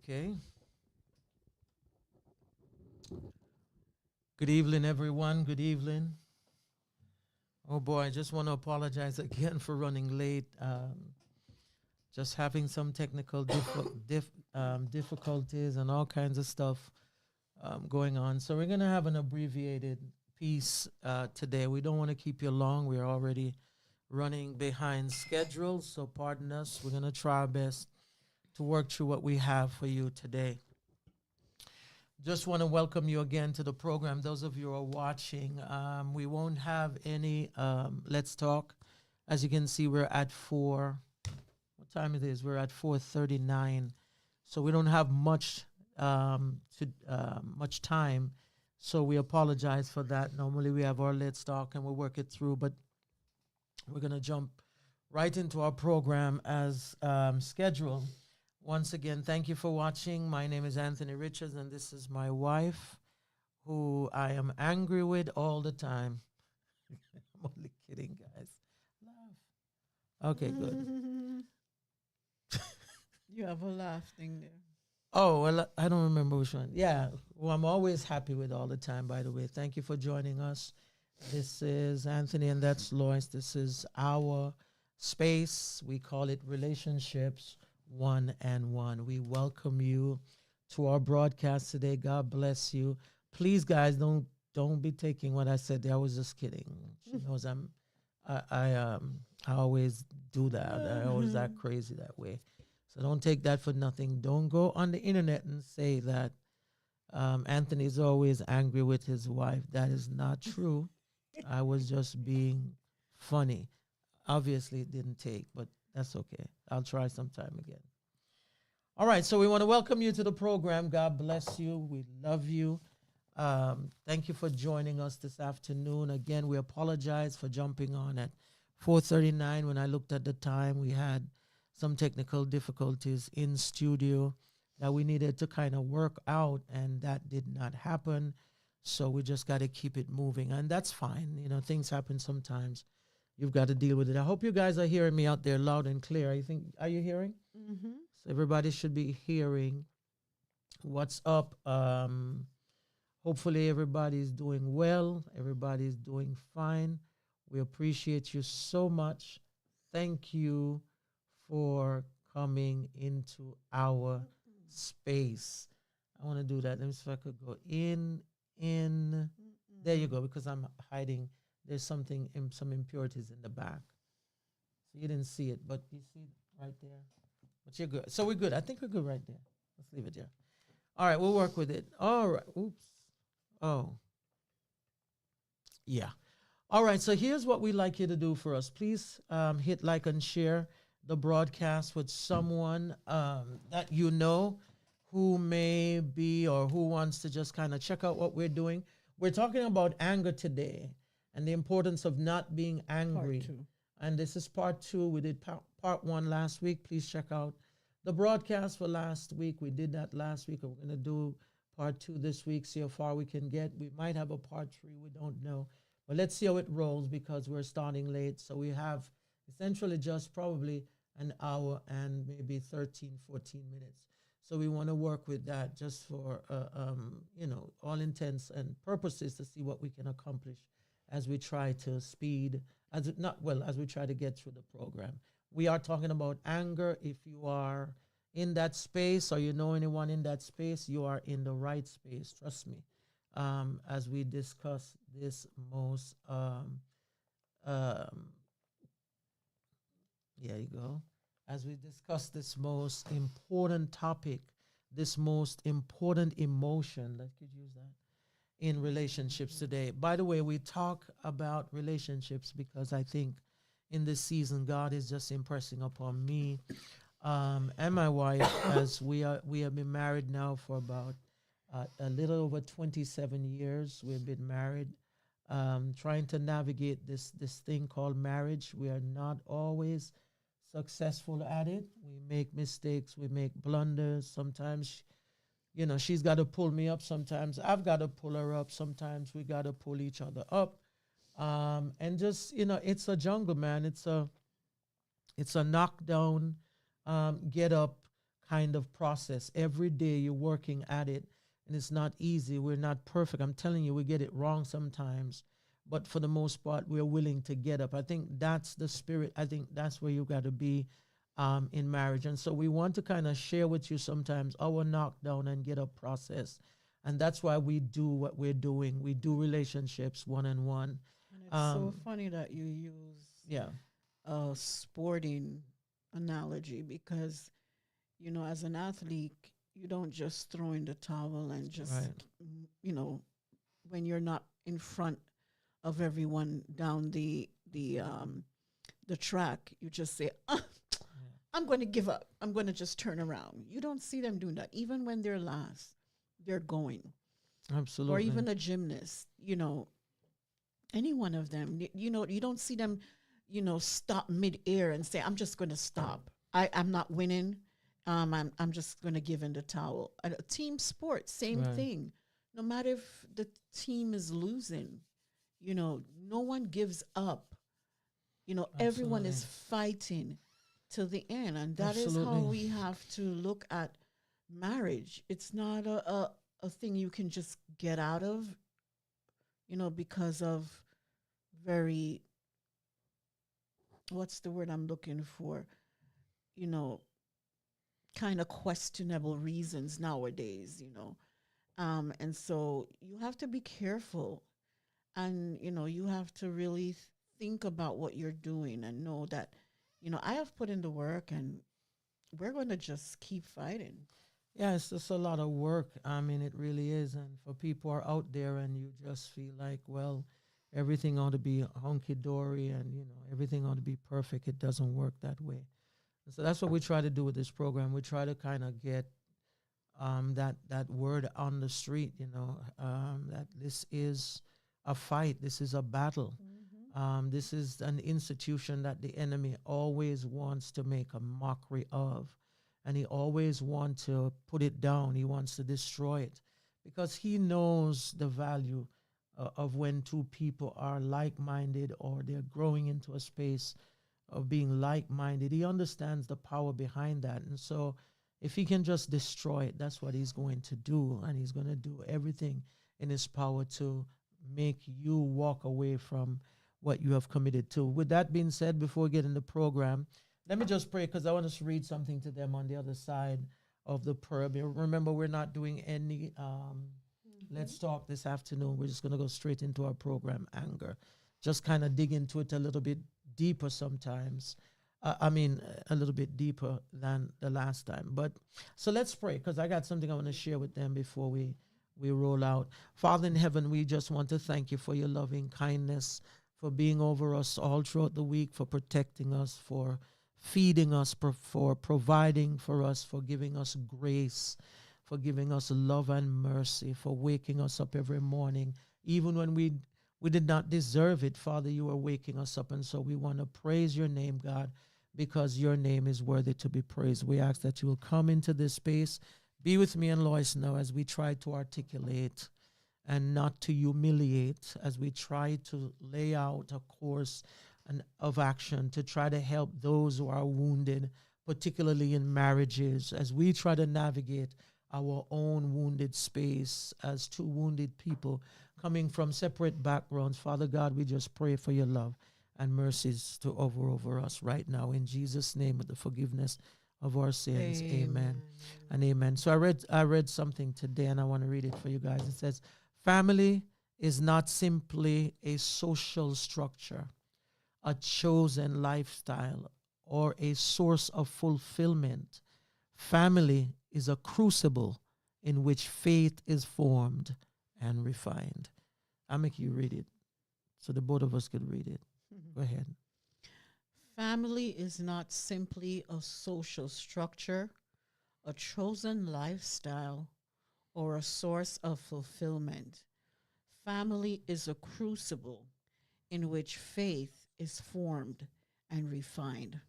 Okay. Good evening, everyone. Good evening. Oh boy, I just want to apologize again for running late. Just having some technical difficulties and all kinds of stuff going on. So we're going to have an abbreviated piece today. We don't want to keep you long. We're already running behind schedule, so pardon us. We're going to try our best to work through what we have for you today. Just want to welcome you again to the program. Those of you who are watching, we won't have any Let's Talk. As you can see, we're at 4. What time it is? We're at 4:39. So we don't have much much time. So we apologize for that. Normally we have our Let's Talk and we'll work it through, but we're going to jump right into our program as scheduled. Once again, thank you for watching. My name is Anthony Richards, and this is my wife, who I am angry with all the time. I'm only kidding, guys. Laugh. Okay, good. You have a laugh thing there. Oh, well, I don't remember which one. Yeah, well, I'm always happy with all the time, by the way. Thank you for joining us. This is Anthony, and that's Lois. This is our space. We call it Relationships 1-on-1. We welcome you to our broadcast today. God bless you. Please, guys, don't be taking what I said there. I was just kidding. She knows I always do that. I always act crazy that way. So don't take that for nothing. Don't go on the internet and say that Anthony's always angry with his wife. That is not true. I was just being funny. Obviously, it didn't take, but that's okay. I'll try sometime again. All right, so we want to welcome you to the program. God bless you. We love you. Thank you for joining us this afternoon. Again, we apologize for jumping on at 4:39. When I looked at the time, we had some technical difficulties in studio that we needed to kind of work out, and that did not happen. So we just got to keep it moving, and that's fine. You know, things happen sometimes. You've got to deal with it. I hope you guys are hearing me out there loud and clear. Are you hearing? Mm-hmm. So everybody should be hearing what's up. Hopefully everybody's doing well. Everybody's doing fine. We appreciate you so much. Thank you for coming into our space. I want to do that. Let me see if I could go in. There you go, because I'm hiding. There's some impurities in the back. So you didn't see it, but you see it right there. But you're good. So we're good. I think we're good right there. Let's leave it there. All right, we'll work with it. All right. Oops. Oh. Yeah. All right, so here's what we'd like you to do for us. Please hit like and share the broadcast with someone that you know who may be or who wants to just kind of check out what we're doing. We're talking about anger today and the importance of not being angry. Part 2. And this is part 2. We did part 1 last week. Please check out the broadcast for last week. We did that last week. We're going to do part 2 this week, see how far we can get. We might have a part 3. We don't know. But let's see how it rolls because we're starting late. So we have essentially just probably an hour and maybe 13, 14 minutes. So we want to work with that just for, all intents and purposes to see what we can accomplish as we try to as we try to get through the program. We are talking about anger. If you are in that space or you know anyone in that space, you are in the right space. Trust me. As we discuss this most, there you go. As we discuss this most important topic, this most important emotion, let's use that, in relationships today. By the way, we talk about relationships because I think in this season, God is just impressing upon me and my wife as we have been married now for about a little over 27 years. We've been married, trying to navigate this thing called marriage. We are not always successful at it. We make mistakes. We make blunders. Sometimes, she's got to pull me up. Sometimes I've got to pull her up. Sometimes we got to pull each other up. And just, it's a jungle, man. It's a knockdown, get up kind of process. Every day you're working at it, and it's not easy. We're not perfect. I'm telling you, we get it wrong sometimes. But for the most part, we're willing to get up. I think that's the spirit. I think that's where you got to be in marriage. And so we want to kind of share with you sometimes our knockdown and get up process. And that's why we do what we're doing. We do relationships one-on-one. And it's so funny that you use Yeah, a sporting analogy because, you know, as an athlete, you don't just throw in the towel and just, right. you know, when you're not in front of everyone down the track, you just say, I'm going to give up. I'm going to just turn around. You don't see them doing that. Even when they're last, they're going. Absolutely. Or even a gymnast, you know, any one of them, you know, you don't see them, you know, stop midair and say, I'm just going to stop. I'm not winning. I'm just going to give in the towel. A team sport, same Right. thing. No matter if the team is losing, you know, no one gives up. You know, everyone is fighting till the end. And that is how Absolutely. we have to look at marriage. It's not a thing you can just get out of, you know, because of very, what's the word I'm looking for? You know, kind of questionable reasons nowadays, you know. And so you have to be careful, and, you know, you have to really think about what you're doing and know that, you know, I have put in the work and we're going to just keep fighting. Yeah, it's just a lot of work. I mean, it really is. And for people who are out there and you just feel like, well, everything ought to be hunky dory and, you know, everything ought to be perfect, it doesn't work that way. And so that's what we try to do with this program. We try to kind of get that word on the street, you know, that this is a fight, this is a battle. This is an institution that the enemy always wants to make a mockery of. And he always wants to put it down. He wants to destroy it because he knows the value of when two people are like-minded or they're growing into a space of being like-minded. He understands the power behind that. And so if he can just destroy it, that's what he's going to do. And he's going to do everything in his power to make you walk away from what you have committed to. With that being said, before we get in the program, let me just pray because I want us to read something to them on the other side of the prayer. Remember, we're not doing any let's talk this afternoon. We're just going to go straight into our program, Anger. Just kind of dig into it a little bit deeper sometimes. A little bit deeper than the last time. But so let's pray because I got something I want to share with them before we roll out. Father in heaven, we just want to thank you for your loving kindness, for being over us all throughout the week, for protecting us, for feeding us, for providing for us, for giving us grace, for giving us love and mercy, for waking us up every morning. Even when we did not deserve it, Father, you are waking us up. And so we want to praise your name, God, because your name is worthy to be praised. We ask that you will come into this space. Be with me and Lois now as we try to articulate and not to humiliate, as we try to lay out a course of action to try to help those who are wounded, particularly in marriages, as we try to navigate our own wounded space as two wounded people coming from separate backgrounds. Father God, we just pray for your love and mercies to over us right now in Jesus' name, with the forgiveness of our sins. Amen and amen. So I read something today and I want to read it for you guys. It says, family is not simply a social structure, a chosen lifestyle, or a source of fulfillment. Family is a crucible in which faith is formed and refined. I'll make you read it so the both of us could read it. Go ahead. Family is not simply a social structure, a chosen lifestyle, or a source of fulfillment. Family is a crucible in which faith is formed and refined.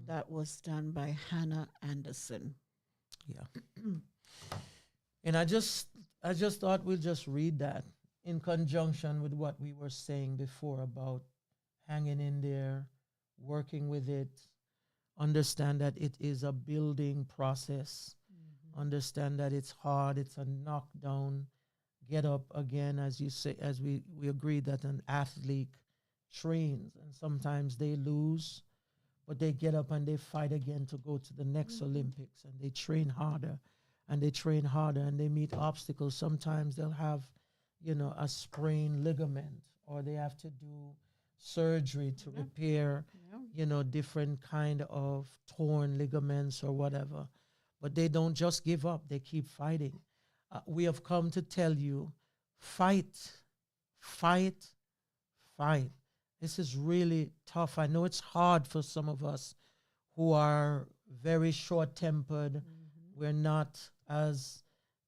That was done by Hannah Anderson. Yeah. And I just thought we'd just read that in conjunction with what we were saying before about hanging in there, working with it, Understand that it is a building process. Understand that it's hard. It's a knockdown. Get up again, as you say, as we agreed that an athlete trains, and sometimes they lose, but they get up and they fight again to go to the next Olympics, and they train harder and they train harder and they meet obstacles. Sometimes they'll have, a sprained ligament, or they have to do surgery to repair, different kind of torn ligaments or whatever. But they don't just give up. They keep fighting. We have come to tell you, fight, fight, fight. This is really tough. I know it's hard for some of us who are very short-tempered. We're not as,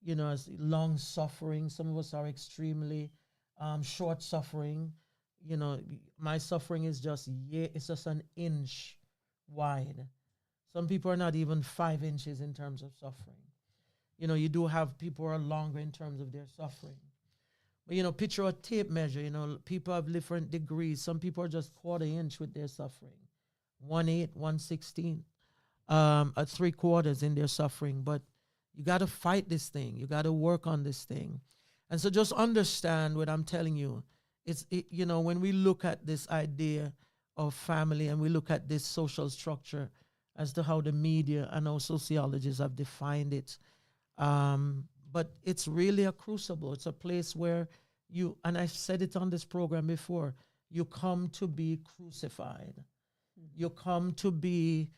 as long-suffering. Some of us are extremely short-suffering. My suffering is it's just an inch wide. Some people are not even 5 inches in terms of suffering. You do have people who are longer in terms of their suffering. But, picture a tape measure. People have different degrees. Some people are just 1/4 inch with their suffering. 1/8, 1/16, a 3/4 in their suffering. But you got to fight this thing. You got to work on this thing. And so just understand what I'm telling you. When we look at this idea of family and we look at this social structure as to how the media and our sociologists have defined it, but it's really a crucible. It's a place where and I've said it on this program before, you come to be crucified. You come to be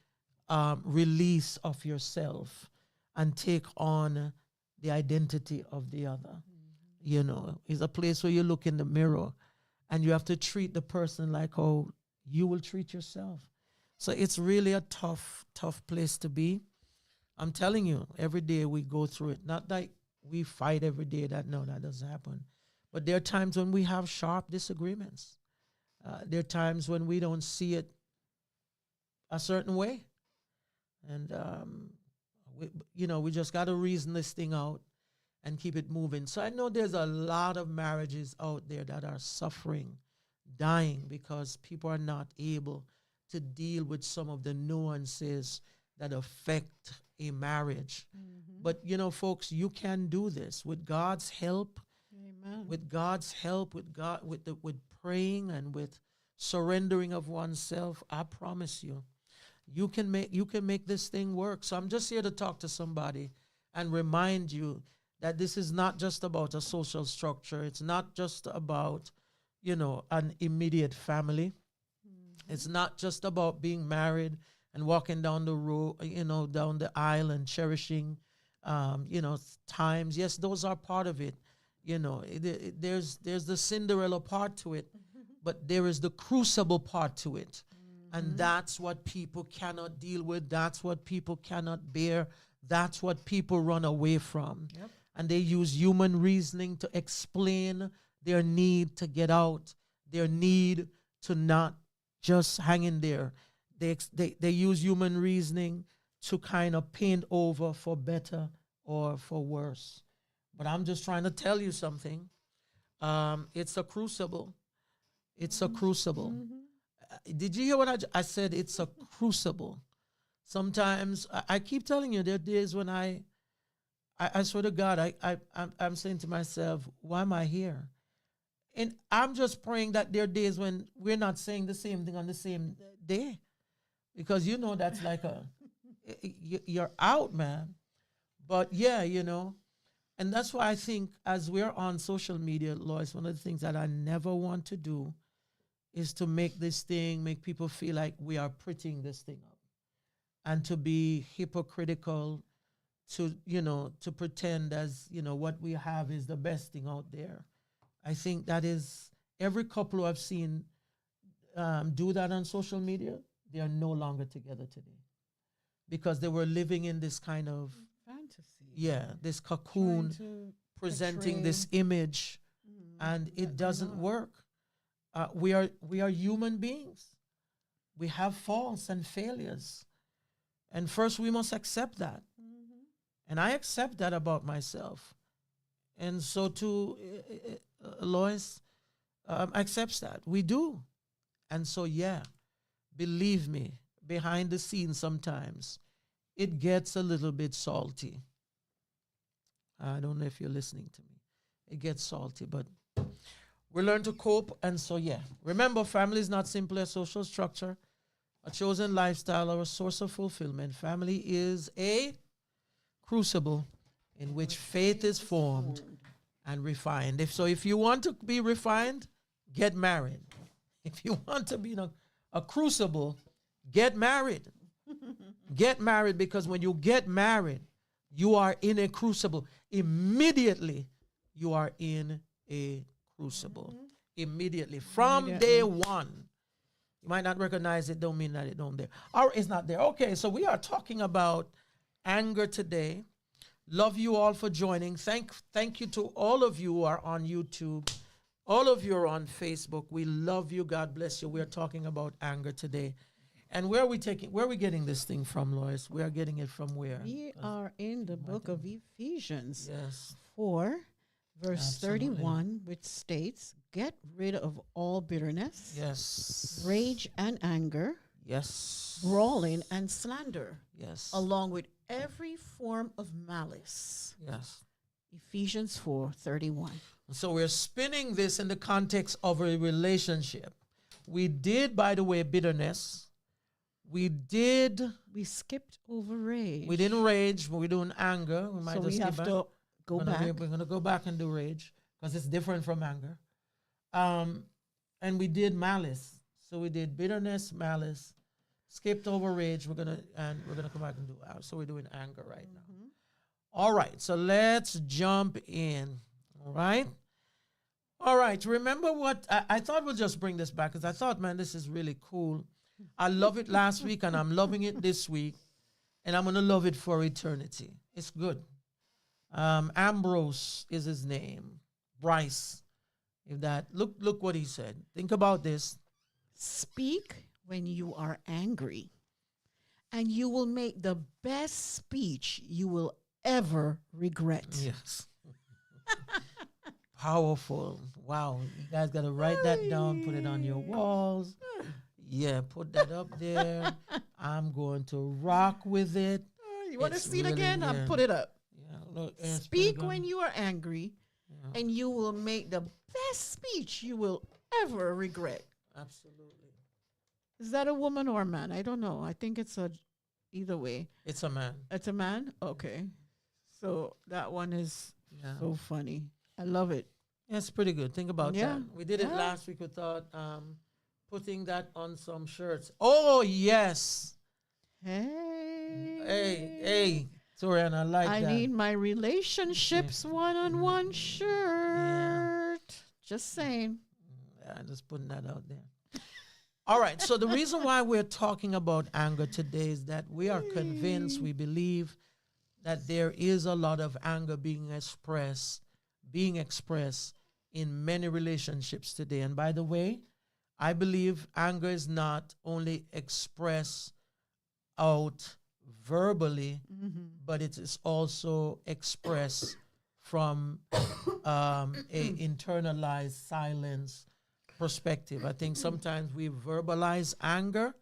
release of yourself and take on the identity of the other. It's a place where you look in the mirror and you have to treat the person like how you will treat yourself. So it's really a tough, tough place to be. I'm telling you, every day we go through it. Not like we fight every day. That doesn't happen. But there are times when we have sharp disagreements. There are times when we don't see it a certain way. And, we just got to reason this thing out and keep it moving. So I know there's a lot of marriages out there that are suffering, dying, because people are not able to deal with some of the nuances that affect a marriage. But, folks, you can do this with God's help. Amen. With God's help, with praying and with surrendering of oneself. I promise you, you can make this thing work. So I'm just here to talk to somebody and remind you that this is not just about a social structure. It's not just about, an immediate family. It's not just about being married and walking down the road, down the aisle and cherishing, times. Yes, those are part of it. There's the Cinderella part to it, but there is the crucible part to it. And that's what people cannot deal with. That's what people cannot bear. That's what people run away from. Yep. And they use human reasoning to explain their need to get out, their need to not just hang in there. They use human reasoning to kind of paint over for better or for worse. But I'm just trying to tell you something. It's a crucible. It's a crucible. Did you hear what I said? It's a crucible. Sometimes I keep telling you, there are days when I swear to God, I'm saying to myself, why am I here? And I'm just praying that there are days when we're not saying the same thing on the same day. Because that's like you're out, man. But yeah, and that's why I think as we're on social media, Lois, one of the things that I never want to do is to make people feel like we are prettying this thing up and to be hypocritical, to pretend as, what we have is the best thing out there. I think that is, every couple who I've seen do that on social media, they are no longer together today because they were living in this kind of fantasy. Yeah, this cocoon presenting this image, and it doesn't work. We are human beings. We have faults and failures. And first we must accept that. And I accept that about myself. And so too, Lois accepts that. We do. And so, yeah, believe me, behind the scenes sometimes, it gets a little bit salty. I don't know if you're listening to me. It gets salty, but we learn to cope. And so, yeah, remember, family is not simply a social structure, a chosen lifestyle, or a source of fulfillment. Family is a crucible in which faith is formed and refined. If you want to be refined, get married. If you want to be in a crucible, get married. Get married, because when you get married, you are in a crucible. Immediately, you are in a crucible. Immediately. From day one. You might not recognize it, don't mean that it don't there. Or it's not there. Okay, so we are talking about anger today. Love you all for joining. Thank you to all of you who are on YouTube. All of you are on Facebook. We love you. God bless you. We are talking about anger today. And where are we getting this thing from, Lois? We are getting it from where? We are in the book of Ephesians. Yes. 4, verse Absolutely. 31, which states, get rid of all bitterness, Yes. rage and anger, Yes. brawling and slander, Yes. along with every form of malice. Yes. Ephesians 4:31. So we're spinning this in the context of a relationship. We did, by the way, bitterness. We skipped over rage. We didn't rage, but we're doing anger. We might so just we have skip to go back. We're going to go back and do rage because it's different from anger. And we did malice. So we did bitterness, malice, skipped over rage. We're gonna come back and do anger. So we're doing anger right now. All right. So let's jump in. All right. All right. Remember what I thought we'll just bring this back because I thought, man, this is really cool. I love it last week and I'm loving it this week, and I'm gonna love it for eternity. It's good. Ambrose is his name. Bryce. If that look what he said. Think about this. Speak when you are angry, and you will make the best speech you will ever regret. Yes. Powerful. Wow. You guys got to write that down, put it on your walls. Yeah, put that up there. I'm going to rock with it. You want to It's see it really, again? yeah. I'll put it up. Yeah, look, Speak when you are angry, Yeah. and you will make the best speech you will ever regret. Absolutely. Is that a woman or a man? I don't know. I think it's either way. It's a man. It's a man? Okay. So that one is Yeah. so funny. I love it. Yeah, it's pretty good. Think about Yeah. that. We did it Yeah. last week. We thought putting that on some shirts. Oh, yes. Hey. Sorry, and I like I that. need my relationships one-on-one shirt. Just saying. Yeah, just putting that out there. All right. So the reason why we're talking about anger today is that we are convinced, we believe that there is a lot of anger being expressed in many relationships today. And by the way, I believe anger is not only expressed out verbally, but it is also expressed from a internalized silence perspective. I think sometimes we verbalize anger,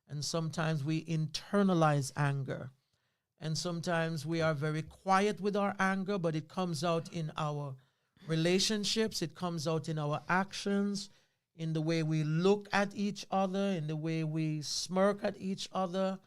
and sometimes we internalize anger. And sometimes we are very quiet with our anger, but it comes out in our relationships, it comes out in our actions, in the way we look at each other, in the way we smirk at each other,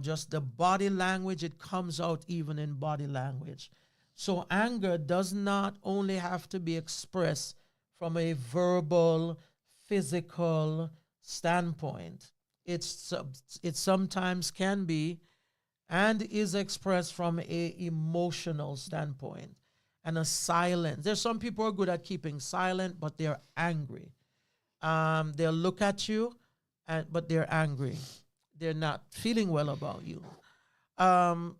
just the body language, it comes out even in body language. So anger does not only have to be expressed from a verbal, physical standpoint. It sometimes can be and is expressed from a emotional standpoint and a silence. There's some people who are good at keeping silent, but they're angry. They'll look at you, but they're angry. They're not feeling well about you. And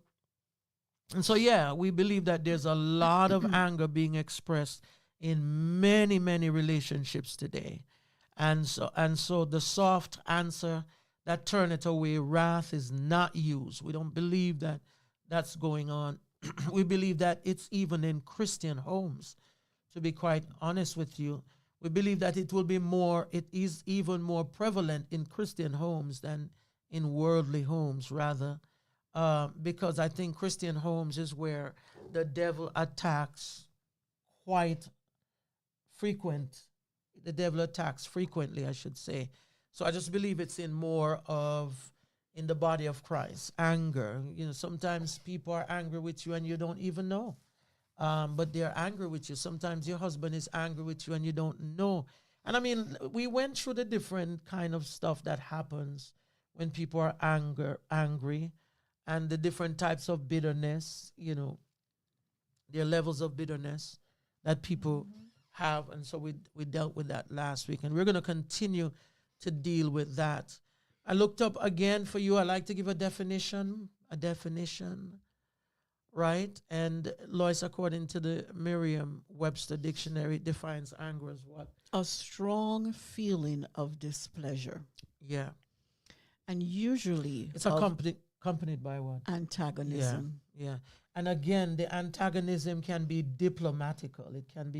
so, yeah, we believe that there's a lot of anger being expressed in many, many relationships today. And so the soft answer that turn it away, wrath, is not used. We don't believe that that's going on. We believe that it's even in Christian homes, to be quite honest with you. We believe that it is even more prevalent in Christian homes than in worldly homes, rather, because I think Christian homes is where the devil attacks quite frequent. The devil attacks frequently, I should say. So I just believe it's in more of in the body of Christ. Anger. Sometimes people are angry with you and you don't even know. But they're angry with you. Sometimes your husband is angry with you and you don't know. And I mean, we went through the different kind of stuff that happens when people are angry, and the different types of bitterness, their levels of bitterness that people have. And so we dealt with that last week, and we're going to continue to deal with that. I looked up again for you. I like to give a definition, right? And Lois, according to the Merriam-Webster dictionary, defines anger as what? A strong feeling of displeasure. Yeah. And usually it's accompanied by what? Antagonism. Yeah. And again, the antagonism can be diplomatical. It can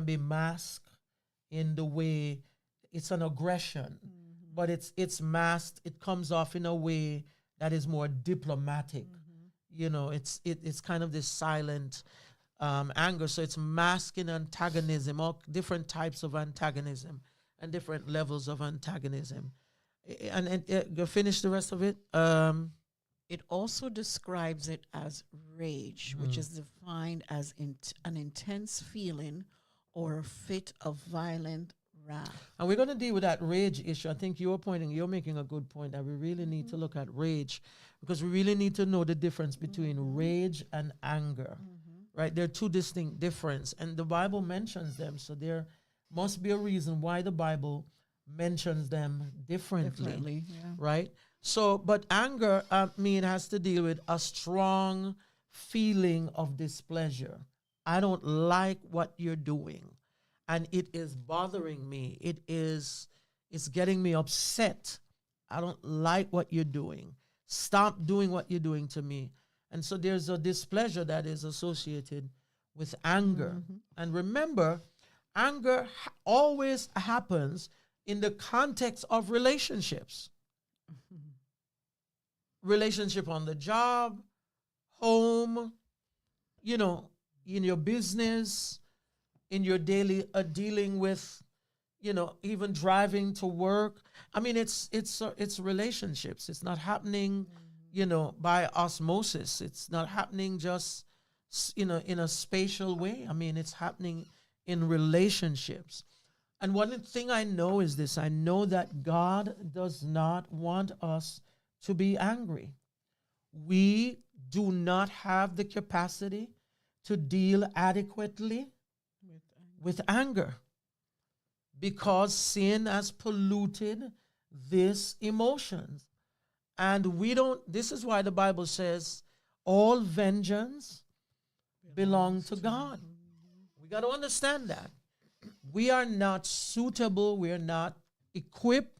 be masked in the way it's an aggression, but it's masked. It comes off in a way that is more diplomatic. It's kind of this silent anger. So it's masking antagonism, all different types of antagonism and different levels of antagonism. And you finish the rest of it. It also describes it as rage, which is defined as an intense feeling or a fit of violent wrath. And we're going to deal with that rage issue. I think you're making a good point that we really need to look at rage, because we really need to know the difference between rage and anger, right? They're two distinct differences, and the Bible mentions them. So there must be a reason why the Bible mentions them differently. Right? So, but anger, has to deal with a strong feeling of displeasure. I don't like what you're doing, and it is bothering me. It's getting me upset. I don't like what you're doing. Stop doing what you're doing to me. And so there's a displeasure that is associated with anger. And remember, anger always happens in the context of relationships. Relationship on the job, home, in your business, in your daily dealing with, even driving to work. I mean, it's relationships. It's not happening, by osmosis. It's not happening just, in a spatial way. I mean, it's happening in relationships. And one thing I know is this. I know that God does not want us to be angry. We do not have the capacity to deal adequately with anger, because sin has polluted these emotions. And this is why the Bible says all vengeance belongs to God. We got to understand that. We are not suitable. We are not equipped.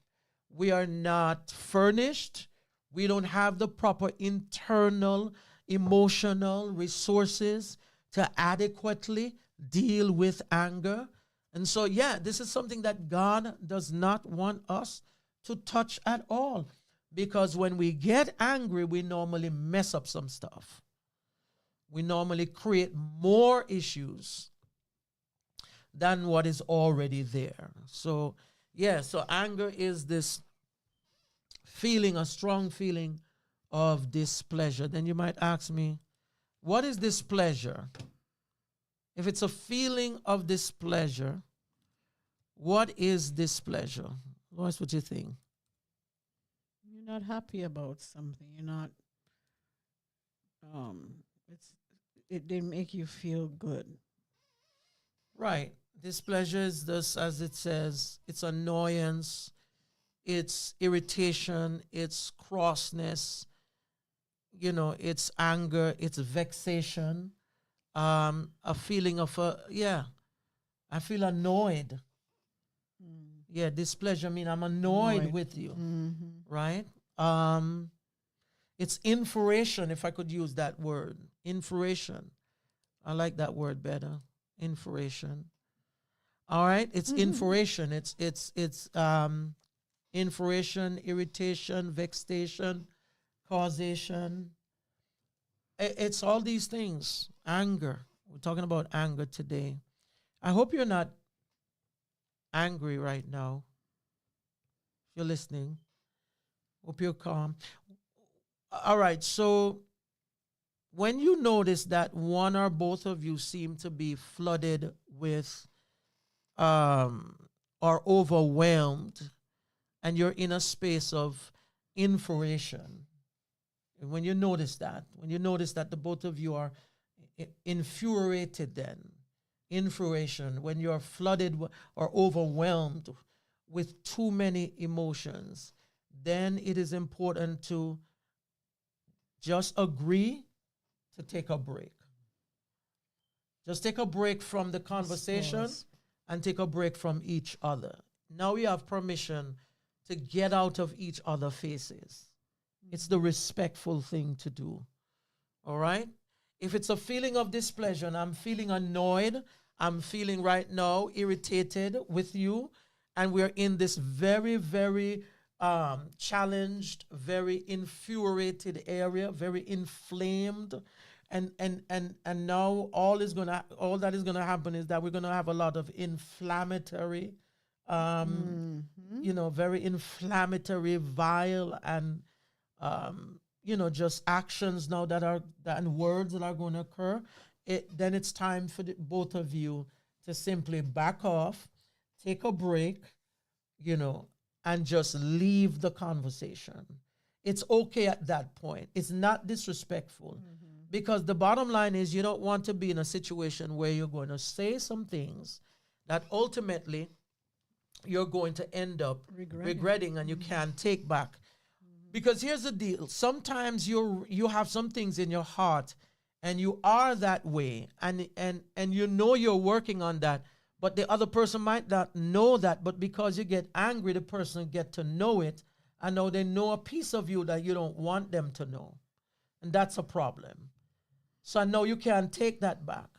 We are not furnished. We don't have the proper internal, emotional resources to adequately deal with anger. And so, this is something that God does not want us to touch at all. Because when we get angry, we normally mess up some stuff. We normally create more issues than what is already there. So, so anger is this feeling, a strong feeling of displeasure. Then you might ask me, what is displeasure? If it's a feeling of displeasure, what is displeasure? Lois, what do you think? You're not happy about something. You're not, it didn't make you feel good. Right. Displeasure is this, as it says, it's annoyance, it's irritation, it's crossness, it's anger, it's vexation, a feeling of I feel annoyed. Displeasure mean I'm annoyed with you, right? It's infuriation, if I could use that word, infuriation. I like that word better, infuriation. All right, it's infuriation. It's infuriation, irritation, vexation, causation. It's all these things. Anger. We're talking about anger today. I hope you're not angry right now. If you're listening, hope you're calm. All right, so when you notice that one or both of you seem to be flooded with or overwhelmed, and you're in a space of infuriation, and when you notice that the both of you are infuriated, then infuriation, when you're flooded or overwhelmed with too many emotions, then it is important to just agree to take a break. Just take a break from the conversation and take a break from each other. Now we have permission to get out of each other's faces. It's the respectful thing to do. All right? If it's a feeling of displeasure and I'm feeling annoyed, I'm feeling right now irritated with you, and we're in this very, very challenged, very infuriated area, inflamed, and now all that is gonna happen is that we're gonna have a lot of inflammatory, very inflammatory, vile, and just actions now and words that are going to occur. Then it's time for both of you to simply back off, take a break, and just leave the conversation. It's okay at that point. It's not disrespectful. Because the bottom line is you don't want to be in a situation where you're going to say some things that ultimately you're going to end up regretting and you can't take back. Because here's the deal. Sometimes you have some things in your heart and you are that way, and you're working on that, but the other person might not know that, but because you get angry, the person will get to know it, and now they know a piece of you that you don't want them to know. And that's a problem. So I know you can't take that back.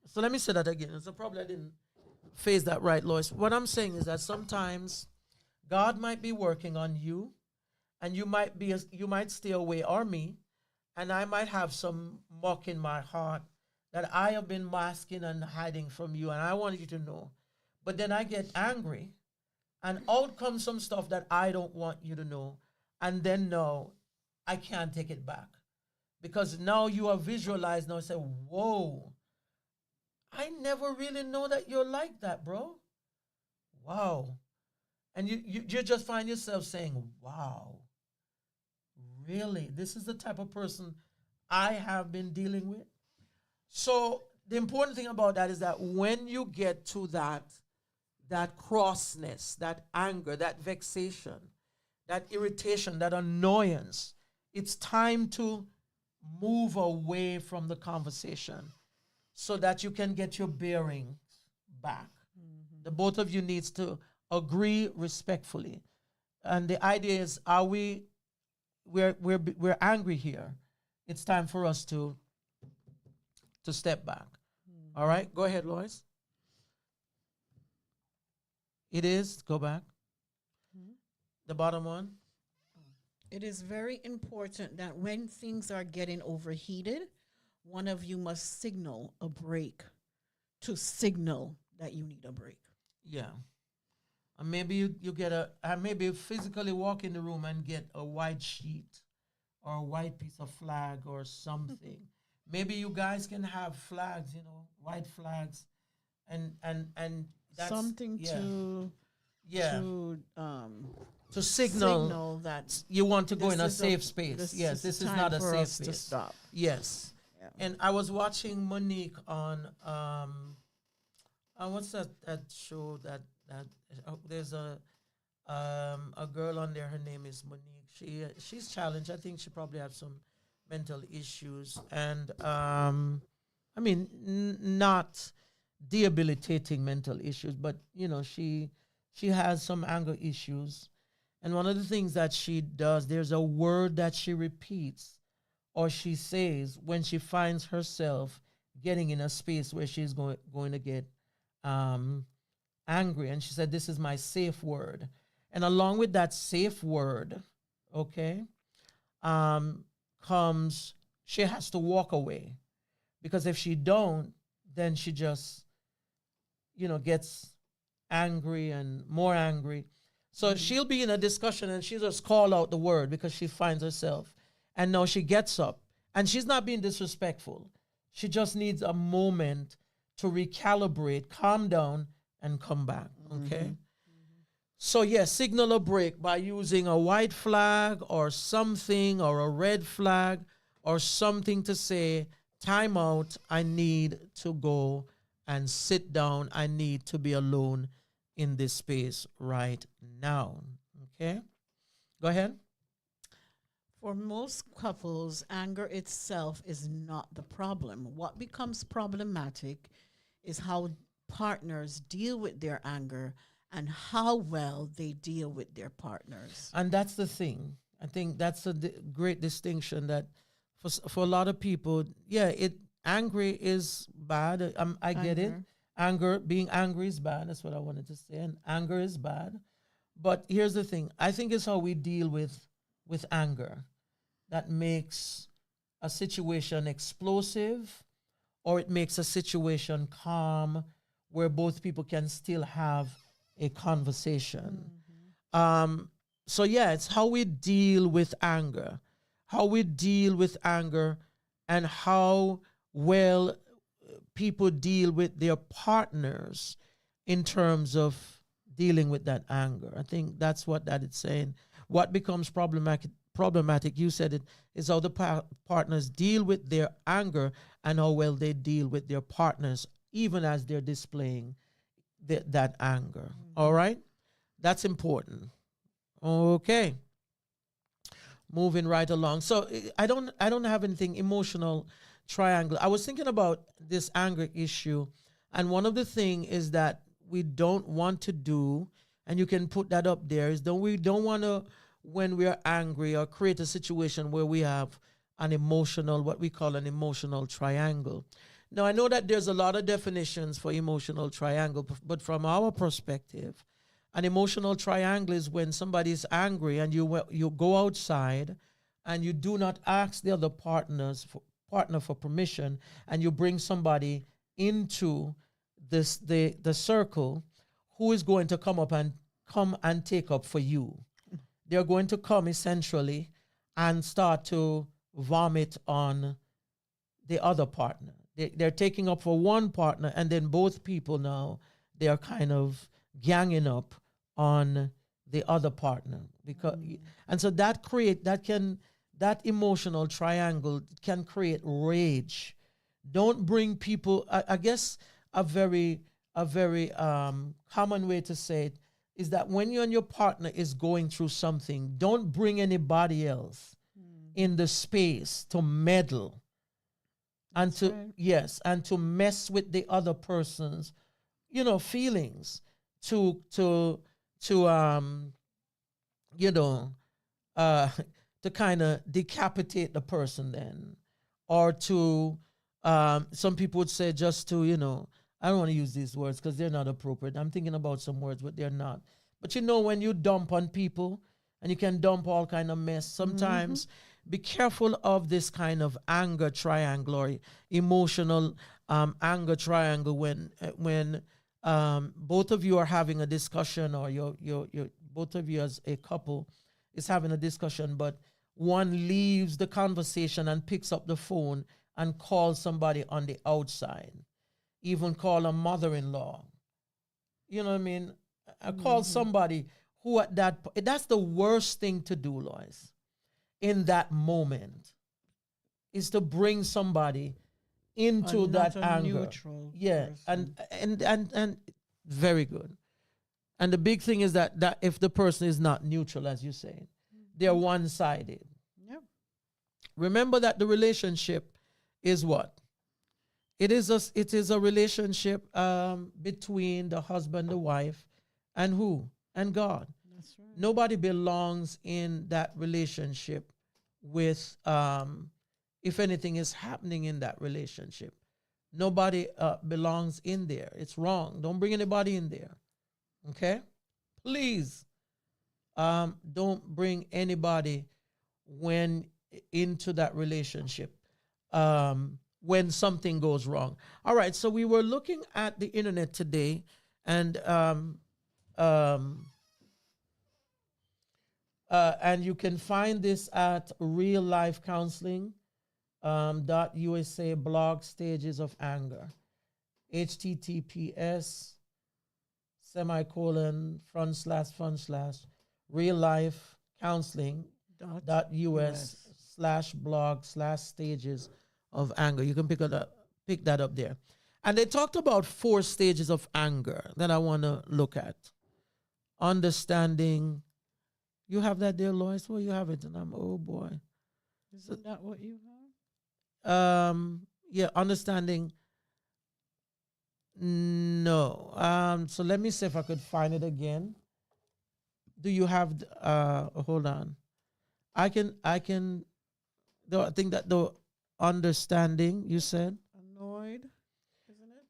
So let me say that again. It's a problem. I didn't phrase that right, Lois. What I'm saying is that sometimes God might be working on you, and you might stay away, or me, and I might have some muck in my heart that I have been masking and hiding from you, and I want you to know. But then I get angry, and out comes some stuff that I don't want you to know, and then no, I can't take it back. Because now you are visualized, now and say, whoa, I never really know that you're like that, bro. Wow. And you just find yourself saying, wow, really? This is the type of person I have been dealing with? So the important thing about that is that when you get to that crossness, that anger, that vexation, that irritation, that annoyance, it's time to move away from the conversation so that you can get your bearing back. The both of you needs to agree respectfully. And the idea is, we're angry here. It's time for us to step back. All right, go ahead, Lois. It is, go back. The bottom one. It is very important that when things are getting overheated, one of you must signal a break to signal that you need a break. Yeah. And maybe you get maybe physically walk in the room and get a white sheet or a white piece of flag or something. Maybe you guys can have flags, white flags, and that's something to signal that you want to go in a safe space. Yes, this is not a safe space. To stop. Yes. Yeah. And I was watching Monique on what's that show that there's a girl on there. Her name is Monique. She's challenged. I think she probably has some mental issues, and not debilitating mental issues, but she has some anger issues. And one of the things that she does, there's a word that she repeats or she says when she finds herself getting in a space where she's going to get angry. And she said, this is my safe word. And along with that safe word, okay, comes she has to walk away. Because if she don't, then she just, gets angry and more angry. So she'll be in a discussion and she just call out the word because she finds herself. And now she gets up and she's not being disrespectful. She just needs a moment to recalibrate, calm down, and come back. Okay. So yes, signal a break by using a white flag or something, or a red flag or something to say, time out, I need to go and sit down. I need to be alone in this space right now. Okay? Go ahead. For most couples, anger itself is not the problem. What becomes problematic is how partners deal with their anger and how well they deal with their partners. And that's the thing. I think that's a great distinction that for a lot of people, yeah, angry is bad. I get it. Being angry is bad. That's what I wanted to say. And anger is bad. But here's the thing. I think it's how we deal with anger that makes a situation explosive, or it makes a situation calm where both people can still have a conversation. So yeah, it's how we deal with anger. How we deal with anger and how well people deal with their partners in terms of dealing with that anger. I think that's what that is saying. What becomes problematic, you said it, is how the partners deal with their anger and how well they deal with their partners, even as they're displaying that anger. All right? That's important. Okay. Moving right along. So I don't have anything emotional triangle. I was thinking about this anger issue, and one of the things is that we don't want to do, and you can put that up there, is we don't want to, when we are angry, or create a situation where we have what we call an emotional triangle. Now, I know that there's a lot of definitions for emotional triangle, but from our perspective, an emotional triangle is when somebody is angry and you go outside and you do not ask the other partner for permission, and you bring somebody into the circle who is going to come and take up for you. They're going to come essentially and start to vomit on the other partner. They're taking up for one partner, and then both people now, they are kind of ganging up on the other partner, and so that emotional triangle can create rage. Don't bring people. I guess a very common way to say it is that when you and your partner is going through something, don't bring anybody else in the space to meddle and to mess with the other person's feelings, to kind of decapitate the person then, or to some people would say just to I don't want to use these words because they're not appropriate. I'm thinking about some words, but they're not. But when you dump on people, and you can dump all kind of mess, sometimes be careful of this kind of anger triangle or emotional anger triangle when both of you are having a discussion, or both of you as a couple is having a discussion, but one leaves the conversation and picks up the phone and calls somebody on the outside, even call a mother-in-law. You know what I mean? I call somebody who that's the worst thing to do, Lois, in that moment, is to bring somebody into that anger. Neutral person. and very good. And the big thing is that if the person is not neutral, as you say, they're one-sided. Yep. Remember that the relationship is what? It is a relationship between the husband, the wife, and who? And God. That's right. Nobody belongs in that relationship with if anything is happening in that relationship. Nobody belongs in there. It's wrong. Don't bring anybody in there. Okay? Please. Don't bring anybody when into that relationship when something goes wrong. All right, so we were looking at the internet today, and you can find this at Real Life Counseling .USA blog stages of anger. HTTPS semicolon / real life counseling .us /blog /stages of anger. You can pick that up there. And they talked about 4 stages of anger that I want to look at. Understanding. You have that there, Lois? Well, you have it, and I'm, oh boy. Isn't that what you have? Yeah, understanding. No. So let me see if I could find it again. Do you have hold on. I think that the understanding you said. Annoyed, isn't it?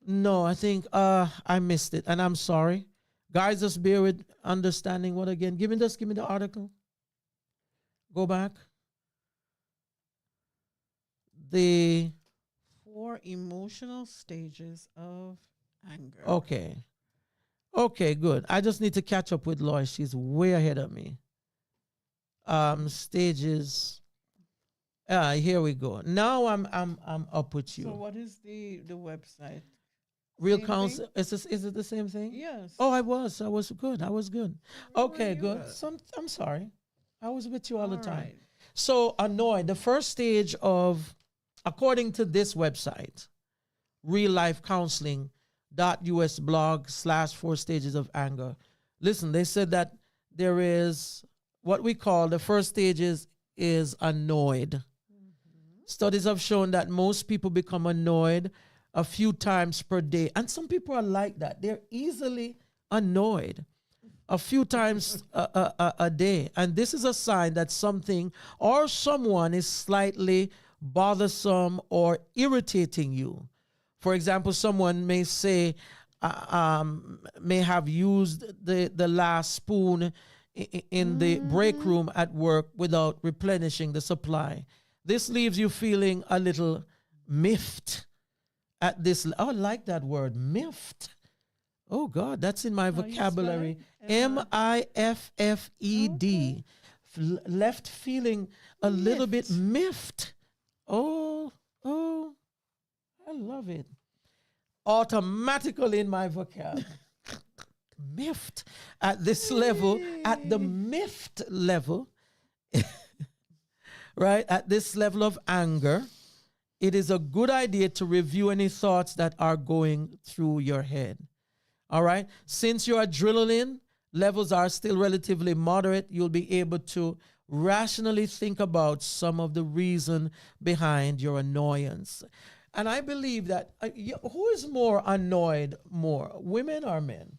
No, I think I missed it, and I'm sorry. Guys, just bear with understanding what again? Give me the article. Go back. The 4 emotional stages of anger. Okay. Okay, good. I just need to catch up with Lois. She's way ahead of me. Stages. Here we go. Now I'm up with you. So what is the website? Real Same counsel. Is it the same thing? Yes. Oh, I was good. Where Okay, were you good. at? I'm sorry. I was with you all the time. right. So annoyed. The first stage of, according to this website, reallifecounseling.us blog /4 stages of anger. Listen, they said that there is what we call the first stage is annoyed. Studies have shown that most people become annoyed a few times per day. And some people are like that. They're easily annoyed a few times a day. And this is a sign that something or someone is slightly bothersome or irritating you. For example, someone may say, may have used the last spoon in the break room at work without replenishing the supply. This leaves you feeling a little miffed at this. Oh, I like that word, miffed. Oh, God, that's in my vocabulary. MIFFED. Left feeling a little bit miffed. Oh, I love it. Automatically in my vocab. Miffed at this level, at the miffed level, right? At this level of anger, it is a good idea to review any thoughts that are going through your head. All right? Since your adrenaline levels are still relatively moderate, you'll be able to rationally think about some of the reason behind your annoyance. And I believe that who is more annoyed more, women or men?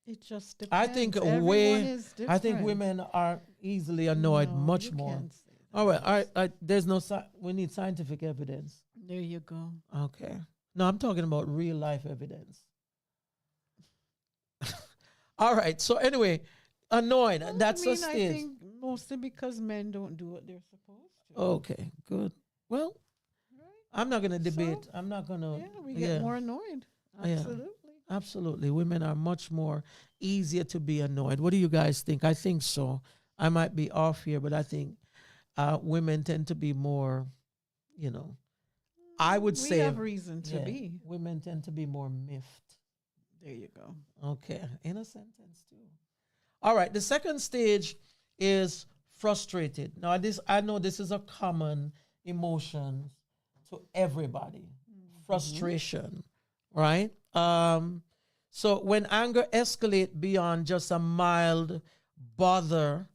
It just depends. I think Everyone is different. I think women are easily annoyed No, much you more. can't say that. All right, there's no we need scientific evidence. There you go. Okay. No, I'm talking about real life evidence. All right. So anyway, annoyed. Well, That's a I stage. think mostly because men don't do what they're supposed to. Okay, good. Well, Right? I'm not going to debate. So, I'm not going to. Yeah, we get more annoyed. Yeah. Absolutely. Absolutely. Women are much more easier to be annoyed. What do you guys think? I think so. I might be off here, but I think women tend to be more, I would say. We have reason to be. Women tend to be more miffed. There you go. Okay. In a sentence, too. All right. The second stage is frustrated. Now, I know this is a common emotion to everybody. Frustration, right? So when anger escalates beyond just a mild bother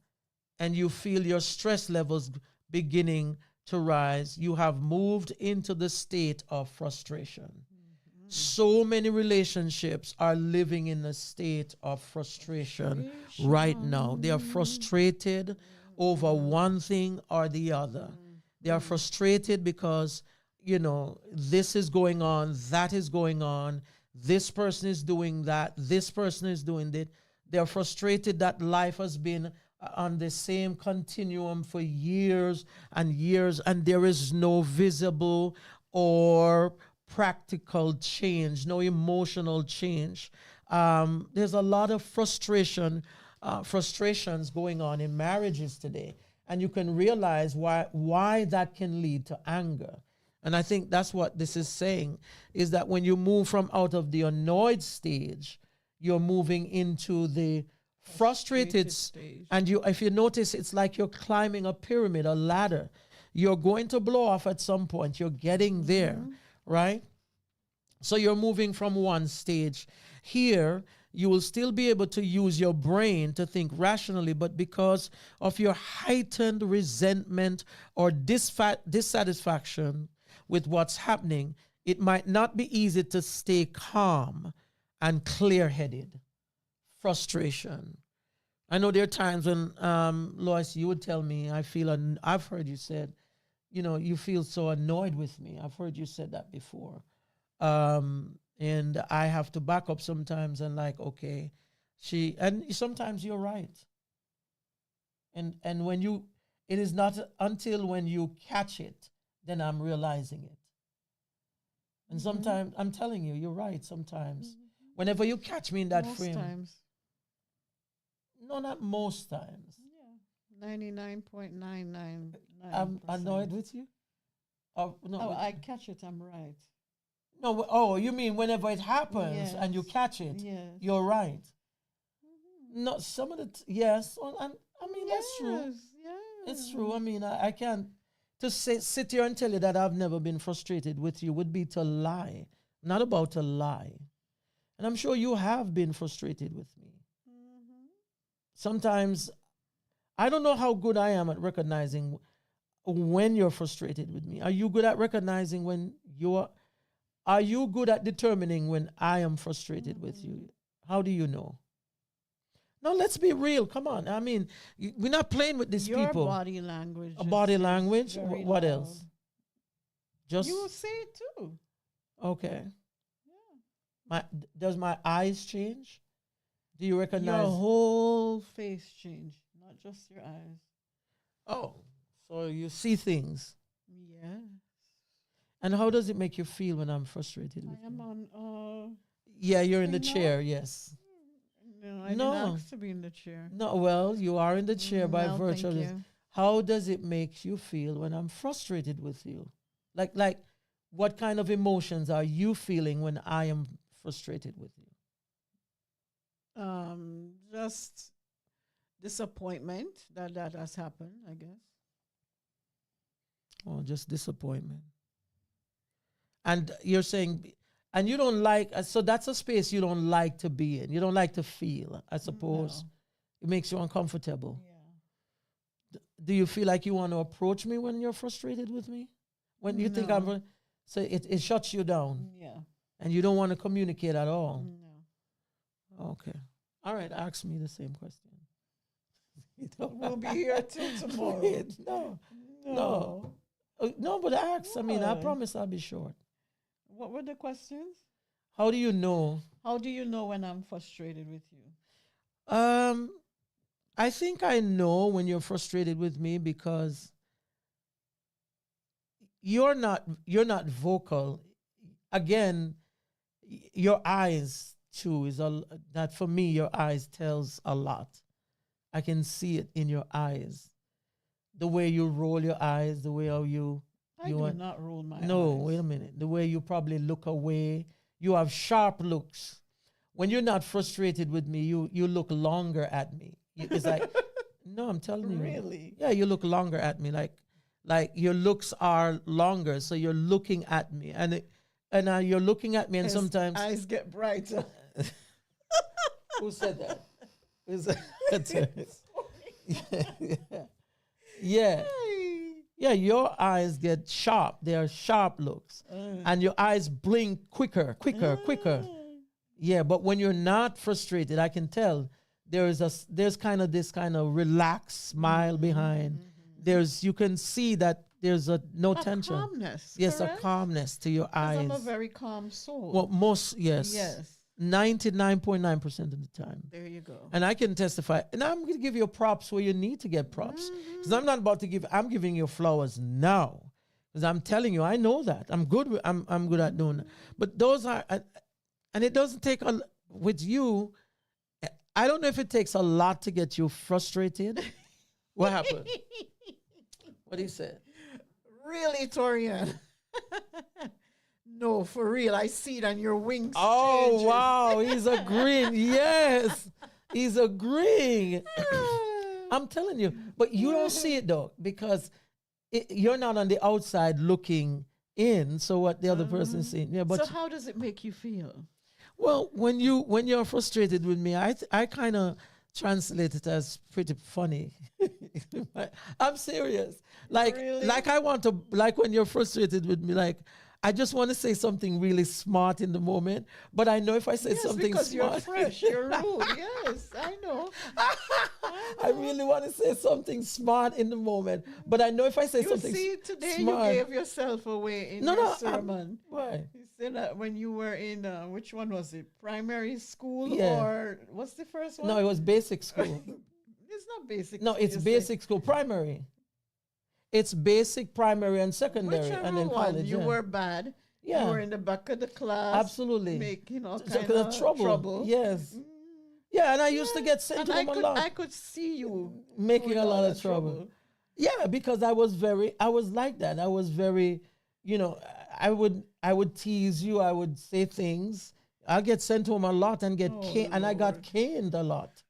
and you feel your stress levels beginning to rise, you have moved into the state of frustration. So many relationships are living in a state of frustration right now. They are frustrated over one thing or the other. They are frustrated because, this is going on, that is going on, this person is doing that, this person is doing that. They're frustrated that life has been on the same continuum for years and years, and there is no visible or practical change, no emotional change. There's a lot of frustrations going on in marriages today, and you can realize why that can lead to anger. And I think that's what this is saying, is that when you move from out of the annoyed stage, you're moving into the frustrated stage. and if you notice, it's like you're climbing a pyramid, a ladder. You're going to blow off at some point. You're getting there, right? So you're moving from one stage. Here, you will still be able to use your brain to think rationally, but because of your heightened resentment or dissatisfaction with what's happening, it might not be easy to stay calm and clear-headed. Frustration. I know there are times when, Lois, you would tell me, I've heard you said, you feel so annoyed with me. I've heard you said that before. And I have to back up sometimes and okay, and sometimes you're right. And when it is not until when you catch it, then I'm realizing it. And sometimes, I'm telling you, you're right sometimes. Whenever you catch me in that frame. Most times. No, not most times. Yeah. 99.999%. I'm annoyed with you? No, I catch it, I'm right. No, you mean whenever it happens and you catch it, you're right. No, some of yes, that's true. Yes. It's true. I mean, I can't, to sit here and tell you that I've never been frustrated with you would be to lie. I'm not about to lie. And I'm sure you have been frustrated with me. Sometimes, I don't know how good I am at recognizing when you're frustrated with me. Are you good at recognizing when are you good at determining when I am frustrated with you? How do you know? No, let's be real. Come on. I mean, we're not playing with these Your people. Body language. A body language? What loud. else? Just you will say it too. Okay. Yeah. Does my eyes change? Do you recognize? Your whole face change, not just your eyes. Oh, so you see things. Yeah. And how does it make you feel when I'm frustrated with I am you? on. Yeah, you're in the chair. Yes. No, I didn't ask to be in the chair. No, well, you are in the chair by No, virtue of thank this. you. How does it make you feel when I'm frustrated with you? Like, what kind of emotions are you feeling when I am frustrated with you? Just disappointment that has happened, I guess. Oh, just disappointment. And you're saying, and you don't like, so that's a space you don't like to be in. You don't like to feel, I suppose. No. It makes you uncomfortable. Yeah. Do you feel like you want to approach me when you're frustrated with me? When you think No. so it shuts you down. Yeah. And you don't want to communicate at all. No. Okay. All right, ask me the same question. We'll be here till tomorrow. No. No, but ask. I mean, I Why? promise I'll be short. What were the questions? How do you know? How do you know when I'm frustrated with you? I think I know when you're frustrated with me because you're not vocal. Again, your eyes too is that for me. Your eyes tells a lot. I can see it in your eyes, the way you roll your eyes, the way how you. I do not roll my eyes. No, wait a minute. The way you probably look away. You have sharp looks. When you're not frustrated with me, you look longer at me. It's like, no, I'm telling you. Really? Yeah, you look longer at me. Like your looks are longer, so you're looking at me, and you're looking at me, and His sometimes eyes get brighter. Who said that? Who said that? Yeah. Yeah, your eyes get sharp. They are sharp looks. And your eyes blink quicker. Yeah, but when you're not frustrated, I can tell there's kind of this kind of relaxed smile behind. You can see that there's no tension. Calmness. Yes, correct? a calmness to your eyes. I'm a very calm soul. Well, yes. Yes. 99.9% of the time. There you go. And I can testify. And I'm going to give you props where you need to get props. Because I'm not about to give, I'm giving you flowers now. Because I'm telling you, I know that. I'm good I'm good at doing that. But those are, and it doesn't take, with you, I don't know if it takes a lot to get you frustrated. What happened? What he said? Really, Torian? No, for real. I see it on your wings. Oh, changing. wow. He's agreeing. Yes. He's agreeing. I'm telling you. But you don't see it, though, because you're not on the outside looking in. So what the other person is seeing. Yeah, but So how does it make you feel? well, when you're frustrated with me, I kind of translate it as pretty funny. I'm serious. Really? Like I want to, like when you're frustrated with me, like I just want to say something really smart in the moment, but I know if I say Yes, something because smart, you're fresh, you're rude. Yes, I know. I really want to say something smart in the moment, but I know if I say You something see, today smart, you gave yourself away in No, your no, sermon. why? You said that when you were in, which one was it? Primary school Yeah. or what's the first one? No, it was basic school. It's not basic. No, it's you say. basic school, primary. It's basic, primary, and secondary, Whichever and then one, college. you yeah. were bad. Yeah. You were in the back of the class. Absolutely. Making all So, kind of trouble. Yes. Yeah, and I used to get sent And to them a lot. I could see you Making doing a lot all of that trouble. Yeah, because I was like that. I was very, I would tease you. I would say things. I get sent home a lot and and I got Lord. caned a lot.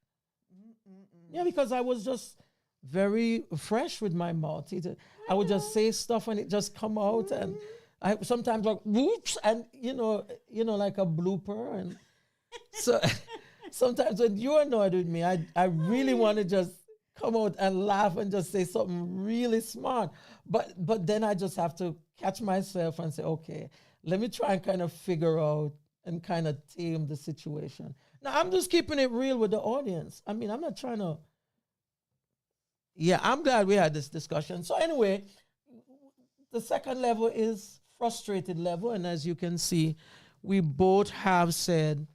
Yeah, because I was just very fresh with my mouth. I would just say stuff and it just come out, and I sometimes like whoops, and like a blooper, and so sometimes when you're annoyed with me, I really want to just come out and laugh and just say something really smart, but then I just have to catch myself and say, okay, let me try and kind of figure out and kind of tame the situation. Now I'm just keeping it real with the audience. I mean, I'm not trying to. Yeah, I'm glad we had this discussion. So anyway, the second level is frustrated level. And as you can see, we both have said,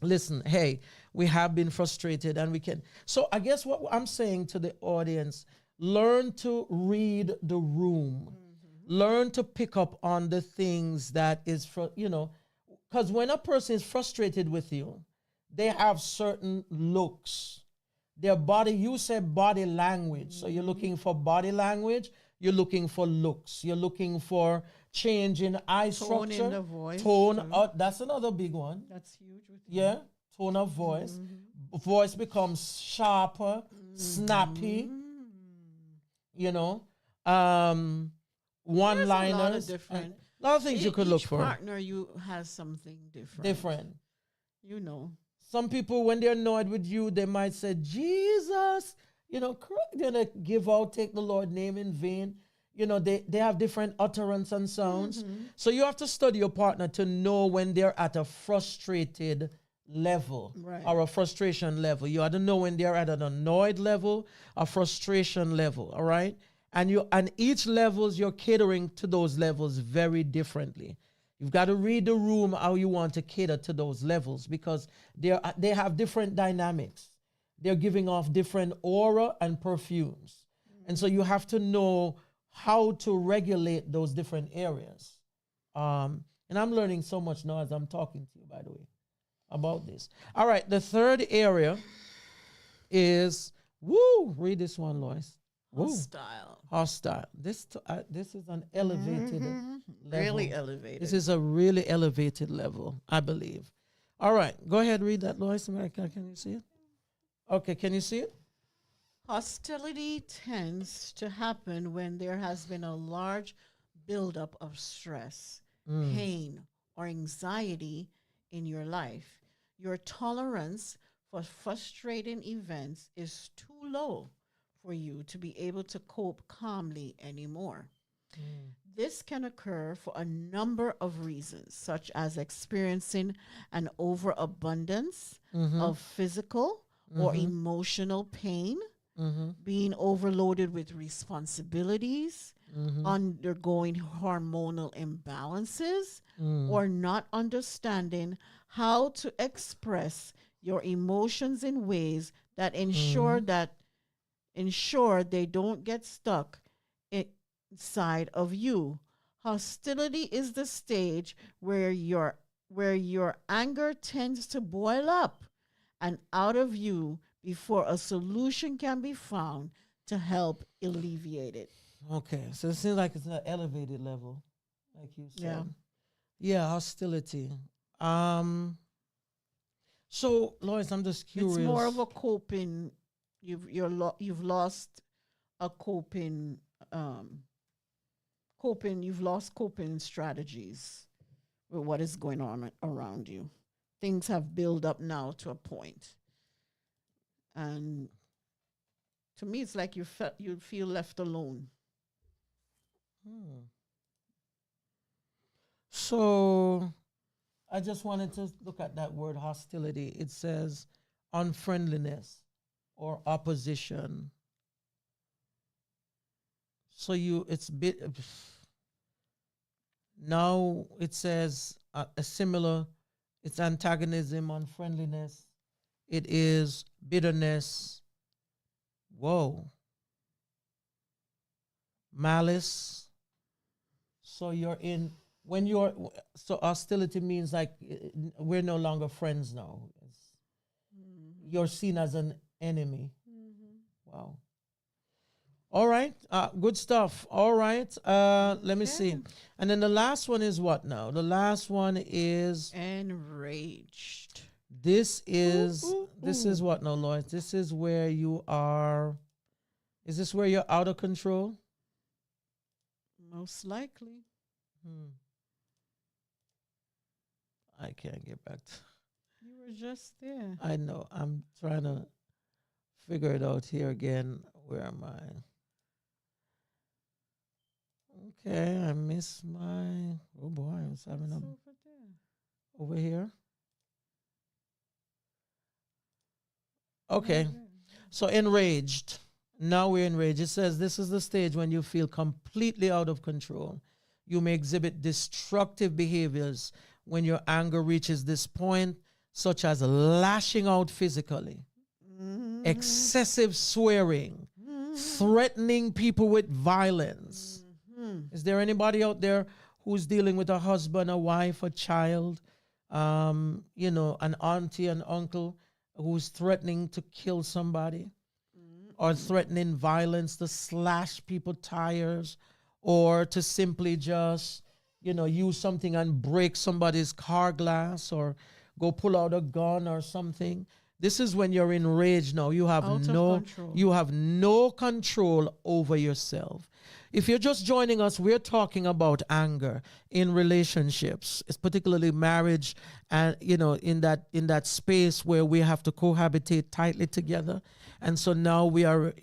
listen, hey, we have been frustrated and we can. So I guess what I'm saying to the audience, learn to read the room. Learn to pick up on the things that is, because when a person is frustrated with you, they have certain looks. Their body, you said body language. So you're looking for body language, you're looking for looks, you're looking for change in eye Tone structure. in the voice. Tone, that's another big one. That's huge with you. Yeah, tone of voice. Voice becomes sharper, snappy, one-liners. A lot of different. A lot of things you could look Each for. partner you has something different. Different. You know. Some people, when they're annoyed with you, they might say, Jesus, they're going to give out, take the Lord's name in vain. They have different utterance and sounds. So you have to study your partner to know when they're at a frustrated level, Right. or a frustration level. You have to know when they're at an annoyed level, a frustration level, all right? And each levels, you're catering to those levels very differently. You've got to read the room how you want to cater to those levels, because they have different dynamics. They're giving off different aura and perfumes. And so you have to know how to regulate those different areas. And I'm learning so much now as I'm talking to you, by the way, about this. All right, the third area is, read this one, Lois. Hostile. Hostile. This is an elevated level. Really elevated. This is a really elevated level, I believe. All right, go ahead, read that, Lois. America, can you see it? Okay, can you see it? Hostility tends to happen when there has been a large buildup of stress, pain, or anxiety in your life. Your tolerance for frustrating events is too low for you to be able to cope calmly anymore. This can occur for a number of reasons, such as experiencing an overabundance of physical or emotional pain, being overloaded with responsibilities, undergoing hormonal imbalances, Mm. or not understanding how to express your emotions in ways that ensure they don't get stuck inside of you. Hostility is the stage where your anger tends to boil up and out of you before a solution can be found to help alleviate it. Okay, so it seems like it's an elevated level, like you said. Yeah. Yeah, hostility. Um. So, Lois, I'm just curious. It's more of a coping. You've lost a coping. You've lost coping strategies with what is going on around you. Things have built up now to a point, and to me, it's like you feel left alone. Hmm. So, I just wanted to look at that word hostility. It says unfriendliness or opposition. So it's bit now it says a similar. It's antagonism, unfriendliness. It is bitterness. Whoa. Malice. So you're in when you're so hostility means like we're no longer friends now. You're seen as an enemy. Wow. All right. Good stuff. All right. Let me see. And then the last one is what now? The last one is Enraged. this is this ooh. is what now, Lloyd? This is where you are. Is this where you're out of control? Most likely. Hmm. I can't get back to. You were just there. I know. I'm trying to figure it out here again. Where am I? Okay, I miss my. Oh boy, I was having It's a over there. over here. Okay, Over there. so enraged. Now we're enraged. It says this is the stage when you feel completely out of control. You may exhibit destructive behaviors when your anger reaches this point, such as lashing out physically, excessive swearing, threatening people with violence. Is there anybody out there who's dealing with a husband, a wife, a child, an auntie, an uncle who's threatening to kill somebody or threatening violence to slash people tires or to simply just, use something and break somebody's car glass or go pull out a gun or something? This is when you're enraged now. You have no control over yourself. If you're just joining us, we're talking about anger in relationships, it's particularly marriage, and in that space where we have to cohabitate tightly together. And so now we are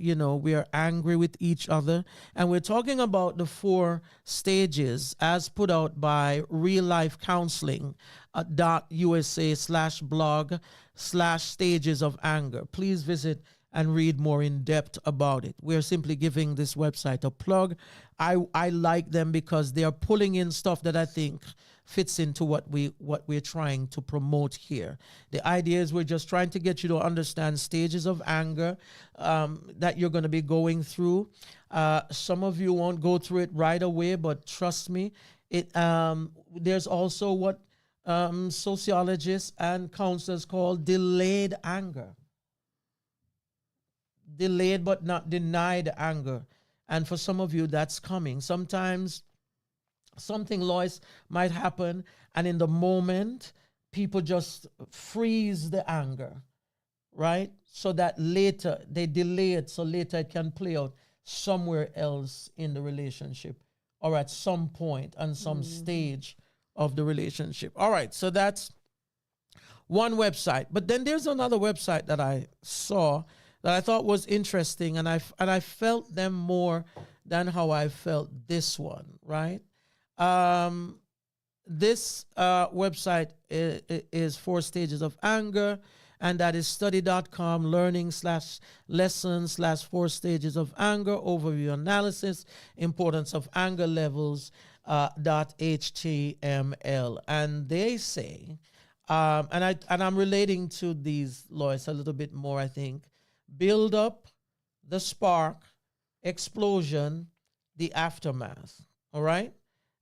angry with each other, and we're talking about the 4 stages as put out by Real Life Counseling .usa/blog/stages of anger. Please visit and read more in depth about it. We're simply giving this website a plug. I like them because they are pulling in stuff that I think fits into what we're trying to promote here. The idea is we're just trying to get you to understand stages of anger that you're going to be going through. Some of you won't go through it right away, but trust me, there's also what sociologists and counselors call delayed anger. Delayed but not denied anger. And for some of you, that's coming. Sometimes something, Lois, might happen, and in the moment, people just freeze the anger, right? So that later, they delay it so later it can play out somewhere else in the relationship or at some point and some stage of the relationship. All right, so that's one website. But then there's another website that I saw that I thought was interesting, and I felt them more than how I felt this one, right? This website is 4 stages of anger, and that is study.com learning slash lessons slash 4 stages of anger overview analysis, importance of anger levels .html. And they say, I'm relating to these, Lois, a little bit more, I think. Build up, the spark, explosion, the aftermath. All right?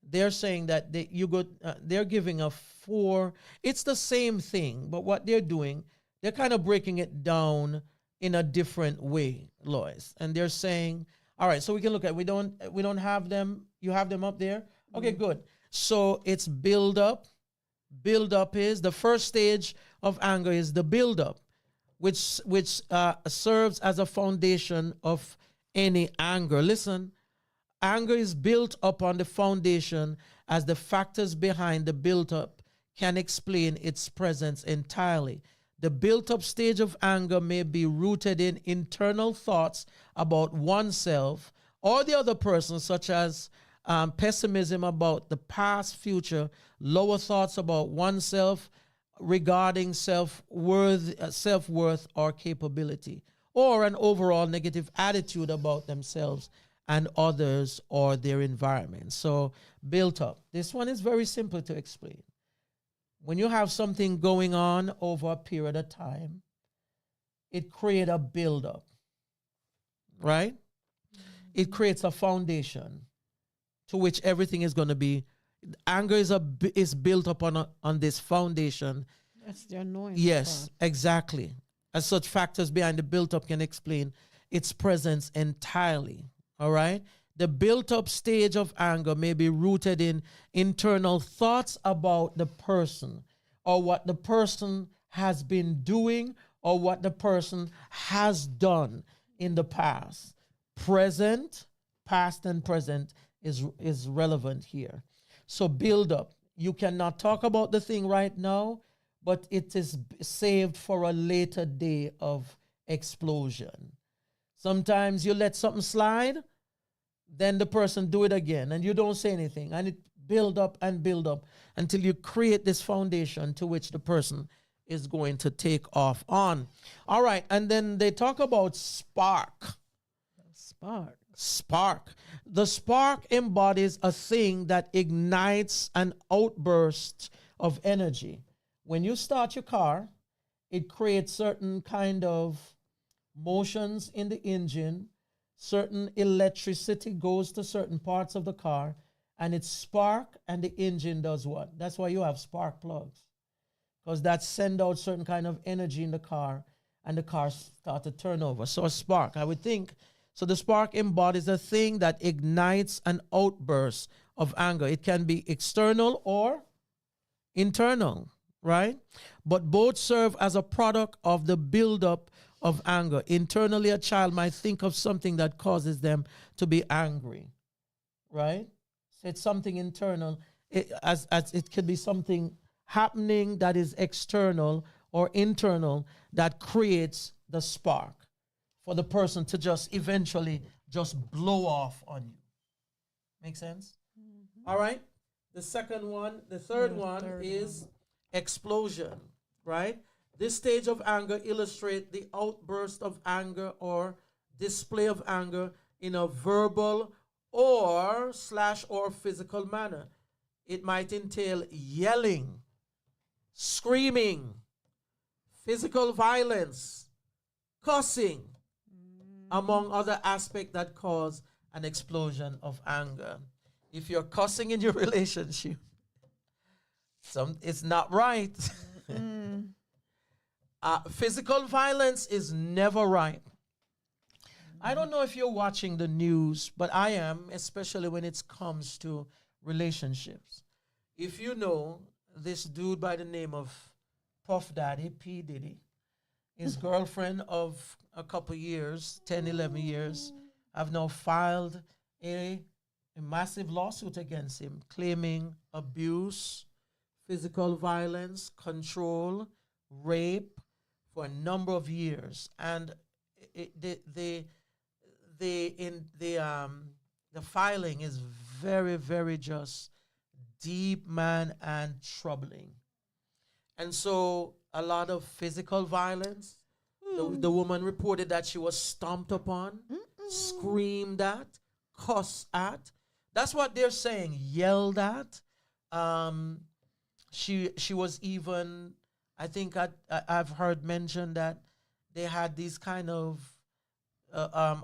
They're saying that they're giving a 4. It's the same thing, but what they're doing, they're kind of breaking it down in a different way, Lois. And they're saying, all right, so we can look at, we don't have them. You have them up there? Okay, good. So it's build up. Build up is the first stage of anger is the build up, which serves as a foundation of any anger. Listen, anger is built upon the foundation as the factors behind the built up can explain its presence entirely. The built up stage of anger may be rooted in internal thoughts about oneself or the other person, such as pessimism about the past, future, lower thoughts about oneself regarding self-worth or capability, or an overall negative attitude about themselves and others or their environment. So built up. This one is very simple to explain. When you have something going on over a period of time, it creates a build-up, right? It creates a foundation to which everything is going to be. Anger is built upon on this foundation. That's the annoying Yes, part. exactly. As such, factors behind the built-up can explain its presence entirely. All right? The built-up stage of anger may be rooted in internal thoughts about the person or what the person has been doing or what the person has done in the past. Past and present is relevant here. So build up. You cannot talk about the thing right now, but it is saved for a later day of explosion. Sometimes you let something slide, then the person do it again, and you don't say anything, and it build up until you create this foundation to which the person is going to take off on. All right, and then they talk about spark. Spark. The spark embodies a thing that ignites an outburst of energy. When you start your car, it creates certain kind of motions in the engine. Certain electricity goes to certain parts of the car, and it spark, and the engine does what? That's why you have spark plugs, because that send out certain kind of energy in the car, and the car start to turn over. So a spark, I would think. So the spark embodies a thing that ignites an outburst of anger. It can be external or internal, right? But both serve as a product of the buildup of anger. Internally, a child might think of something that causes them to be angry, right? So it's something internal. As it could be something happening that is external or internal that creates the spark for the person to just eventually just blow off on you. Make sense? Mm-hmm. All right. The third one is explosion, right? This stage of anger illustrates the outburst of anger or display of anger in a verbal or physical manner. It might entail yelling, screaming, physical violence, cussing, among other aspects that cause an explosion of anger. If you're cussing in your relationship, it's not right. Physical violence is never right. I don't know if you're watching the news, but I am, especially when it comes to relationships. If you know this dude by the name of Puff Daddy, P. Diddy, his girlfriend of a couple years, 10, 11 years, have now filed a massive lawsuit against him, claiming abuse, physical violence, control, rape for a number of years. And the filing is very, very just deep, man, and troubling. And so a lot of physical violence. The woman reported that she was stomped upon, screamed at, cussed at. That's what they're saying. Yelled at. She was even. I think I've heard mentioned that they had these kind of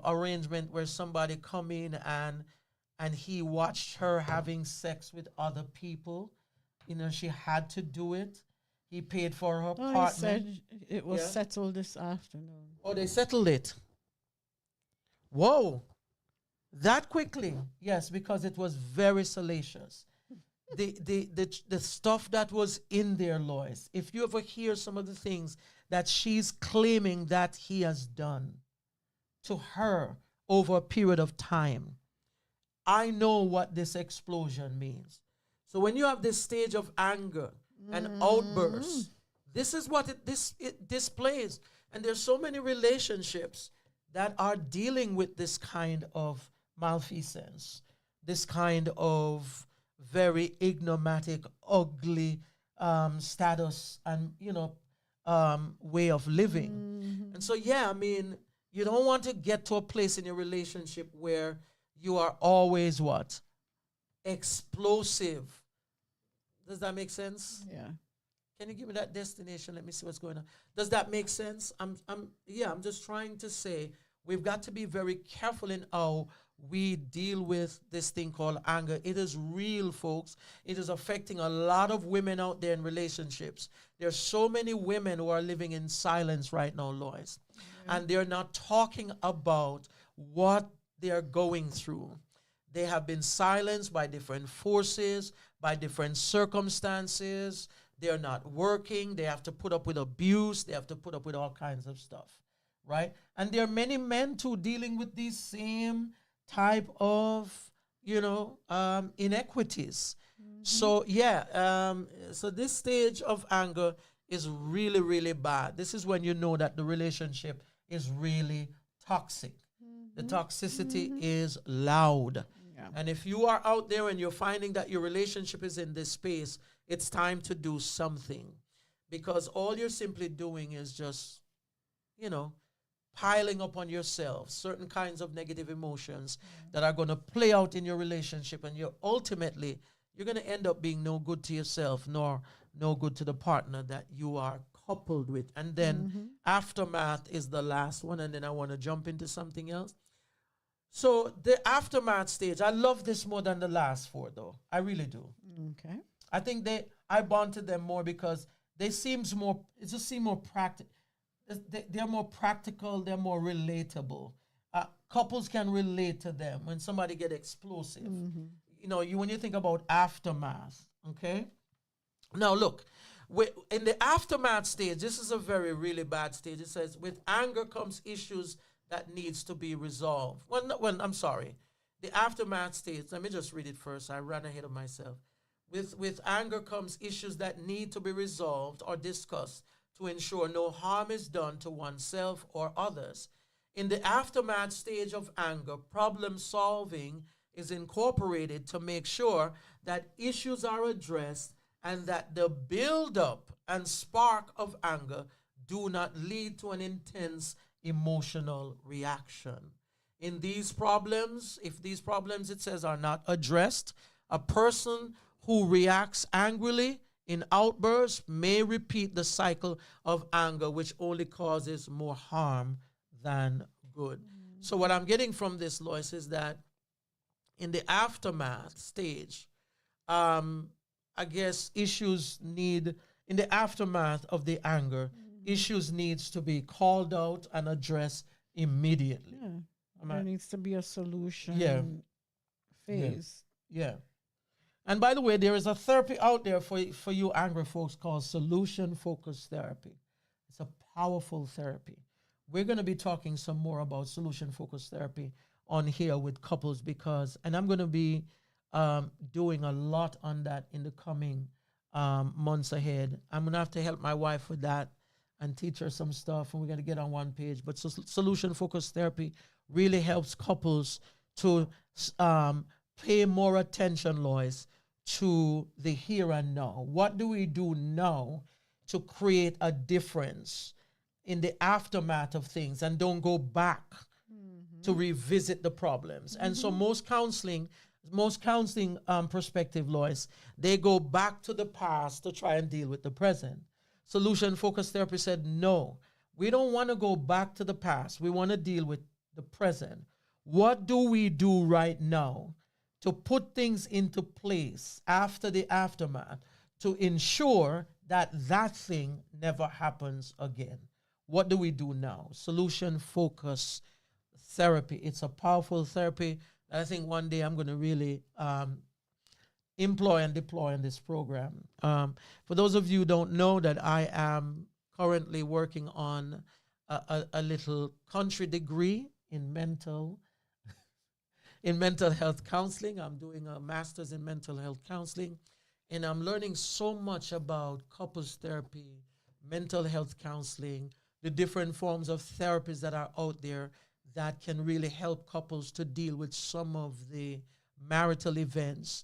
arrangement where somebody come in and he watched her having sex with other people. You know, she had to do it. He paid for her Oh, he apartment. said it was Yeah. settled this afternoon. Oh, they settled it. Whoa. That quickly. Yes, because it was very salacious. The stuff that was in there, Lois, if you ever hear some of the things that she's claiming that he has done to her over a period of time, I know what this explosion means. So when you have this stage of anger and outbursts, this is what it displays. And there's so many relationships that are dealing with this kind of malfeasance, this kind of very enigmatic, ugly status and, way of living. And so, yeah, I mean, you don't want to get to a place in your relationship where you are always what? Explosive. Does that make sense? Yeah. Can you give me that destination? Let me see what's going on. Does that make sense? I'm just trying to say we've got to be very careful in how we deal with this thing called anger. It is real, folks. It is affecting a lot of women out there in relationships. There's so many women who are living in silence right now, Lois. And they're not talking about what they're going through. They have been silenced by different forces, by different circumstances. They're not working. They have to put up with abuse. They have to put up with all kinds of stuff, right? And there are many men too dealing with these same type of, inequities. So so this stage of anger is really, really bad. This is when you know that the relationship is really toxic. The toxicity is loud. Yeah. And if you are out there and you're finding that your relationship is in this space, it's time to do something. Because all you're simply doing is just, piling up on yourself certain kinds of negative emotions that are going to play out in your relationship. And you're going to end up being no good to yourself, nor no good to the partner that you are coupled with. And then aftermath is the last one. And then I want to jump into something else. So the aftermath stage, I love this more than the last four, though. I really do. Okay. I think I bond to them more because it just seem more practical. They're more practical. They're more relatable. Couples can relate to them when somebody get explosive. When you think about aftermath, okay? Now look, in the aftermath stage, this is a very, really bad stage. It says, with anger comes issues that needs to be resolved. I'm sorry. The aftermath stage, let me just read it first. I ran ahead of myself. With anger comes issues that need to be resolved or discussed to ensure no harm is done to oneself or others. In the aftermath stage of anger, problem solving is incorporated to make sure that issues are addressed and that the buildup and spark of anger do not lead to an intense emotional reaction. In these problems, if these problems, it says, are not addressed, a person who reacts angrily in outbursts may repeat the cycle of anger, which only causes more harm than good. So what I'm getting from this, Lois, is that in the aftermath stage, I guess in the aftermath of the anger, issues needs to be called out and addressed immediately. Yeah. There needs to be a solution phase. Yeah. And by the way, there is a therapy out there for you angry folks called solution-focused therapy. It's a powerful therapy. We're going to be talking some more about solution-focused therapy on here with couples and I'm going to be doing a lot on that in the coming months ahead. I'm going to have to help my wife with that and teach her some stuff, and we're going to get on one page. But solution-focused therapy really helps couples to pay more attention, Lois, to the here and now. What do we do now to create a difference in the aftermath of things and don't go back to revisit the problems. And so most counseling perspective, Lois, they go back to the past to try and deal with the present. Solution focused therapy said, no, we don't want to go back to the past. We want to deal with the present. What do we do right now to put things into place after the aftermath to ensure that that thing never happens again? What do we do now? Solution focused therapy. It's a powerful therapy that I think one day I'm going to really employ and deploy in this program. For those of you who don't know, that I am currently working on a little country degree in mental health counseling. I'm doing a master's in mental health counseling, and I'm learning so much about couples therapy, mental health counseling, the different forms of therapies that are out there that can really help couples to deal with some of the marital events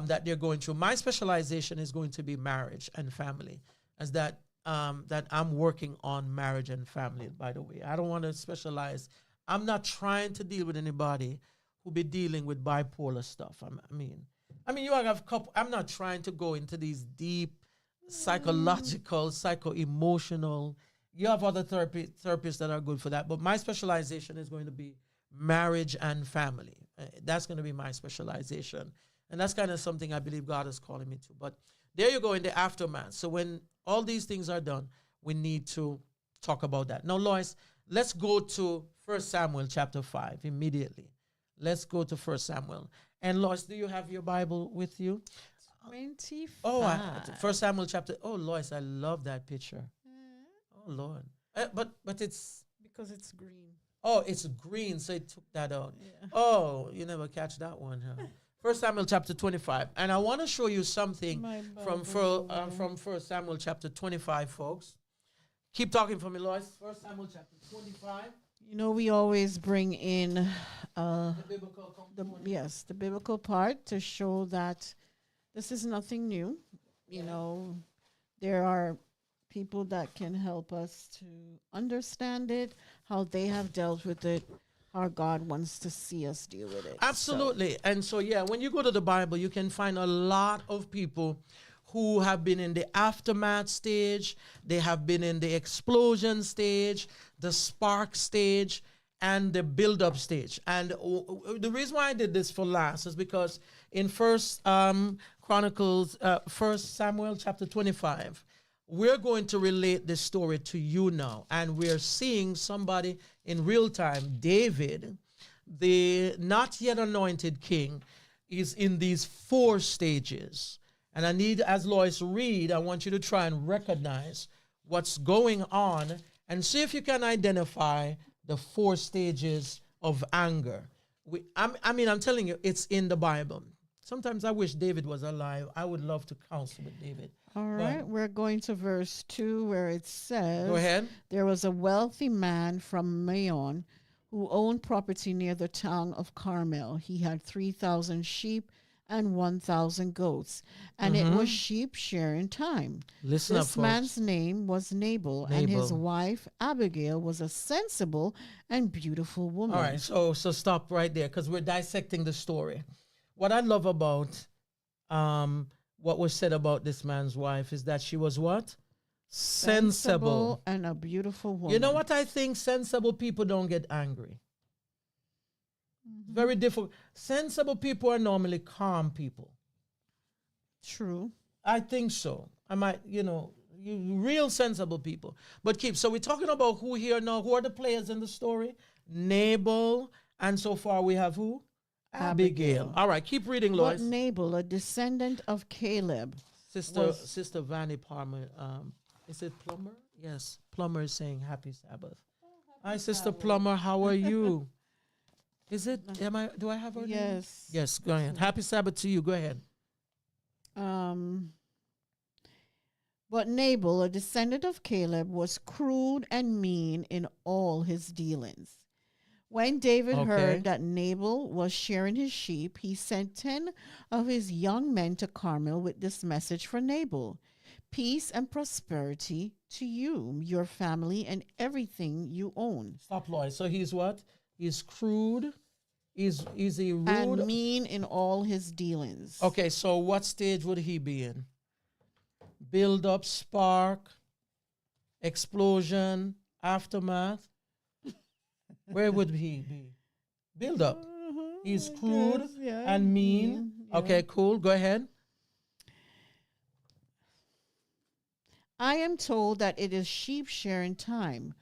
that they're going through. My specialization is going to be marriage and family, as that I'm working on marriage and family, by the way. I don't want to specialize. I'm not trying to deal with anybody who be dealing with bipolar stuff. I mean, you have couple. I'm not trying to go into these deep psychological, psycho-emotional. You have other therapists that are good for that, but my specialization is going to be marriage and family. That's going to be my specialization, and that's kind of something I believe God is calling me to. But there you go in the aftermath. So when all these things are done, we need to talk about that. Now, Lois, let's go to 1 Samuel chapter 5 immediately. Let's go to 1 Samuel. And Lois, do you have your Bible with you? 25. Oh, 1 Samuel chapter. Oh, Lois, I love that picture. Oh, Lord. But it's... Because it's green. Oh, it's green, so it took that out. Yeah. Oh, you never catch that one, huh? 1 Samuel chapter 25. And I want to show you something from 1 Samuel chapter 25, folks. Keep talking for me, Lois. 1 Samuel chapter 25. You know, we always bring in The biblical component. the biblical part to show that this is nothing new. You know, there are people that can help us to understand it, how they have dealt with it, how God wants to see us deal with it. Absolutely. And so, when you go to the Bible, you can find a lot of people who have been in the aftermath stage, they have been in the explosion stage, the spark stage, and the build-up stage. And the reason why I did this for last is because in First Samuel chapter 25, we're going to relate this story to you now. And we're seeing somebody in real time. David, the not yet anointed king, is in these 4 stages. And I need, as Lois read, I want you to try and recognize what's going on and see if you can identify the 4 stages of anger. I'm telling you, it's in the Bible. Sometimes I wish David was alive. I would love to counsel with David. All right, we're going to verse 2 where it says, Go ahead. There was a wealthy man from Maon who owned property near the town of Carmel. He had 3,000 sheep and 1,000 goats, and it was sheep shearing time. Listen up, This folks. man's name was Nabal, and his Nabal. wife Abigail was a sensible and beautiful woman. All right, so stop right there because we're dissecting the story. What I love about what was said about this man's wife is that she was what? Sensible. And a beautiful woman. You know what I think? Sensible people don't get angry. Very difficult. Sensible people are normally calm people. True. I think so. I might, real sensible people. But so we're talking about who here now? Who are the players in the story? Nabal, and so far we have who? Abigail. All right, keep reading, Lois. But Nabal, a descendant of Caleb, Sister Vanny Palmer, is it Plummer? Yes, Plummer is saying happy Sabbath. Hi, Sister Plummer, how are you? Is it, do I have her name? Yes. Yes, go ahead. Happy Sabbath to you, go ahead. But Nabal, a descendant of Caleb, was cruel and mean in all his dealings. When David heard that Nabal was shearing his sheep, he sent 10 of his young men to Carmel with this message for Nabal. Peace and prosperity to you, your family, and everything you own. Stop, Lloyd. So he's what? He's crude. Is he rude? And mean in all his dealings. Okay, so what stage would he be in? Build up, spark, explosion, aftermath. Where would he be? Build up. He's crude and mean. Yeah. Okay, cool. Go ahead. I am told that it is sheep shearing time.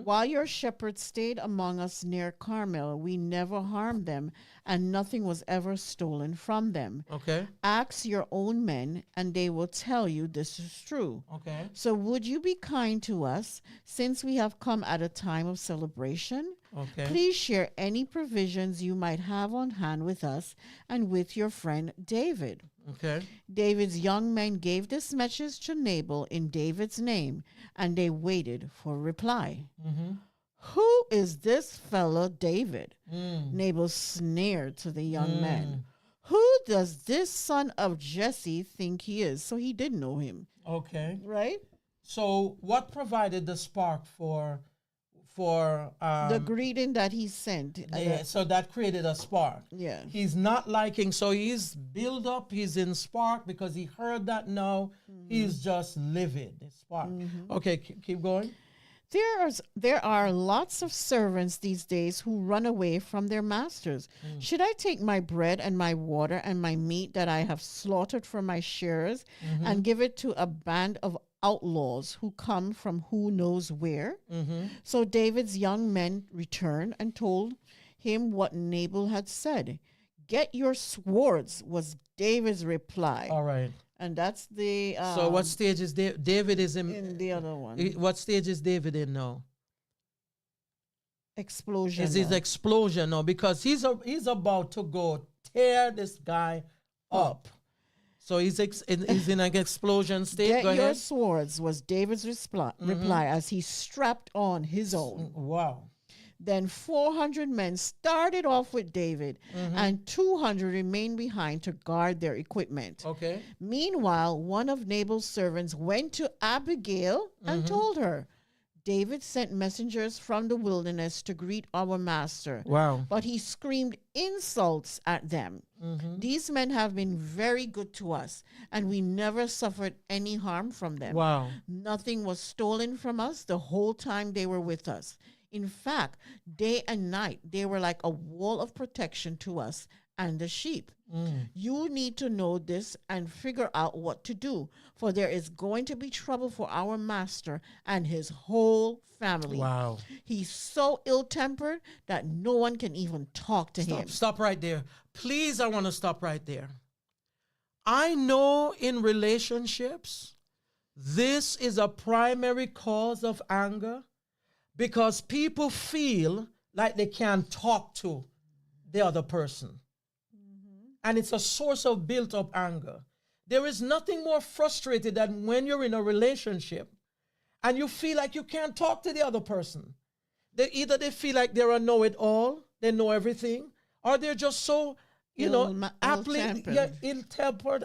While your shepherds stayed among us near Carmel, we never harmed them, and nothing was ever stolen from them. Okay. Ask your own men, and they will tell you this is true. Okay. So would you be kind to us, since we have come at a time of celebration? Okay. Please share any provisions you might have on hand with us and with your friend David. Okay. David's young men gave this message to Nabal in David's name, and they waited for a reply. Who is this fellow David? Nabal sneered to the young men. Who does this son of Jesse think he is? So he didn't know him, Okay. right? So what provided the spark for The greeting that he sent. yeah, so that created a spark. Yeah. He's not liking, so he's build up, he's in spark because he heard that now. He's just livid. It's spark. Okay, keep going. There are lots of servants these days who run away from their masters. Should I take my bread and my water and my meat that I have slaughtered for my shearers and give it to a band of outlaws who come from who knows where? So David's young men returned and told him what Nabal had said. Get your swords, was David's reply. All right. And that's the So what stage is David is in the other one. What stage is David in now? Explosion. Is his explosion now, because he's about to go tear this guy up. So he's in an explosion state. Get Go your ahead. swords, was David's reply as he strapped on his own. Wow. Then 400 men started off with David, and 200 remained behind to guard their equipment. Okay. Meanwhile, one of Nabal's servants went to Abigail and told her, David sent messengers from the wilderness to greet our master. Wow. But he screamed insults at them. These men have been very good to us, and we never suffered any harm from them. Wow. Nothing was stolen from us the whole time they were with us. In fact, day and night, they were like a wall of protection to us and the sheep. You need to know this and figure out what to do, for there is going to be trouble for our master and his whole family. Wow. He's so ill-tempered that no one can even talk to him. Stop right there. Please, I want to stop right there. I know in relationships, this is a primary cause of anger because people feel like they can't talk to the other person. And it's a source of built up anger. There is nothing more frustrating than when you're in a relationship and you feel like you can't talk to the other person. Either they feel like they're a know-it-all, they know everything, or they're just so, ill-tempered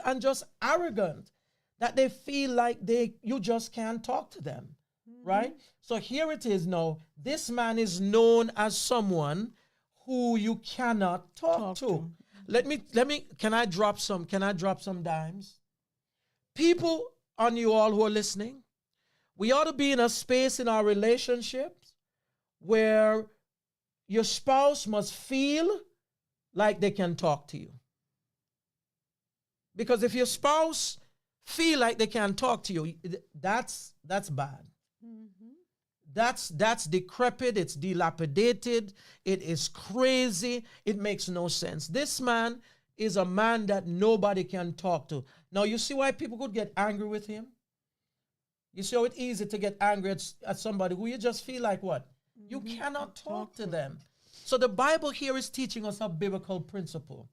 and just arrogant that they feel like you just can't talk to them, right? So here it is now. This man is known as someone who you cannot talk to. Can I drop some dimes? People on you all who are listening, we ought to be in a space in our relationships where your spouse must feel like they can talk to you. Because if your spouse feel like they can talk to you, that's bad. That's decrepit, it's dilapidated, it is crazy, it makes no sense. This man is a man that nobody can talk to. Now, you see why people could get angry with him? You see how it's easy to get angry at somebody who you just feel like what? You cannot talk to them. So the Bible here is teaching us a biblical principle.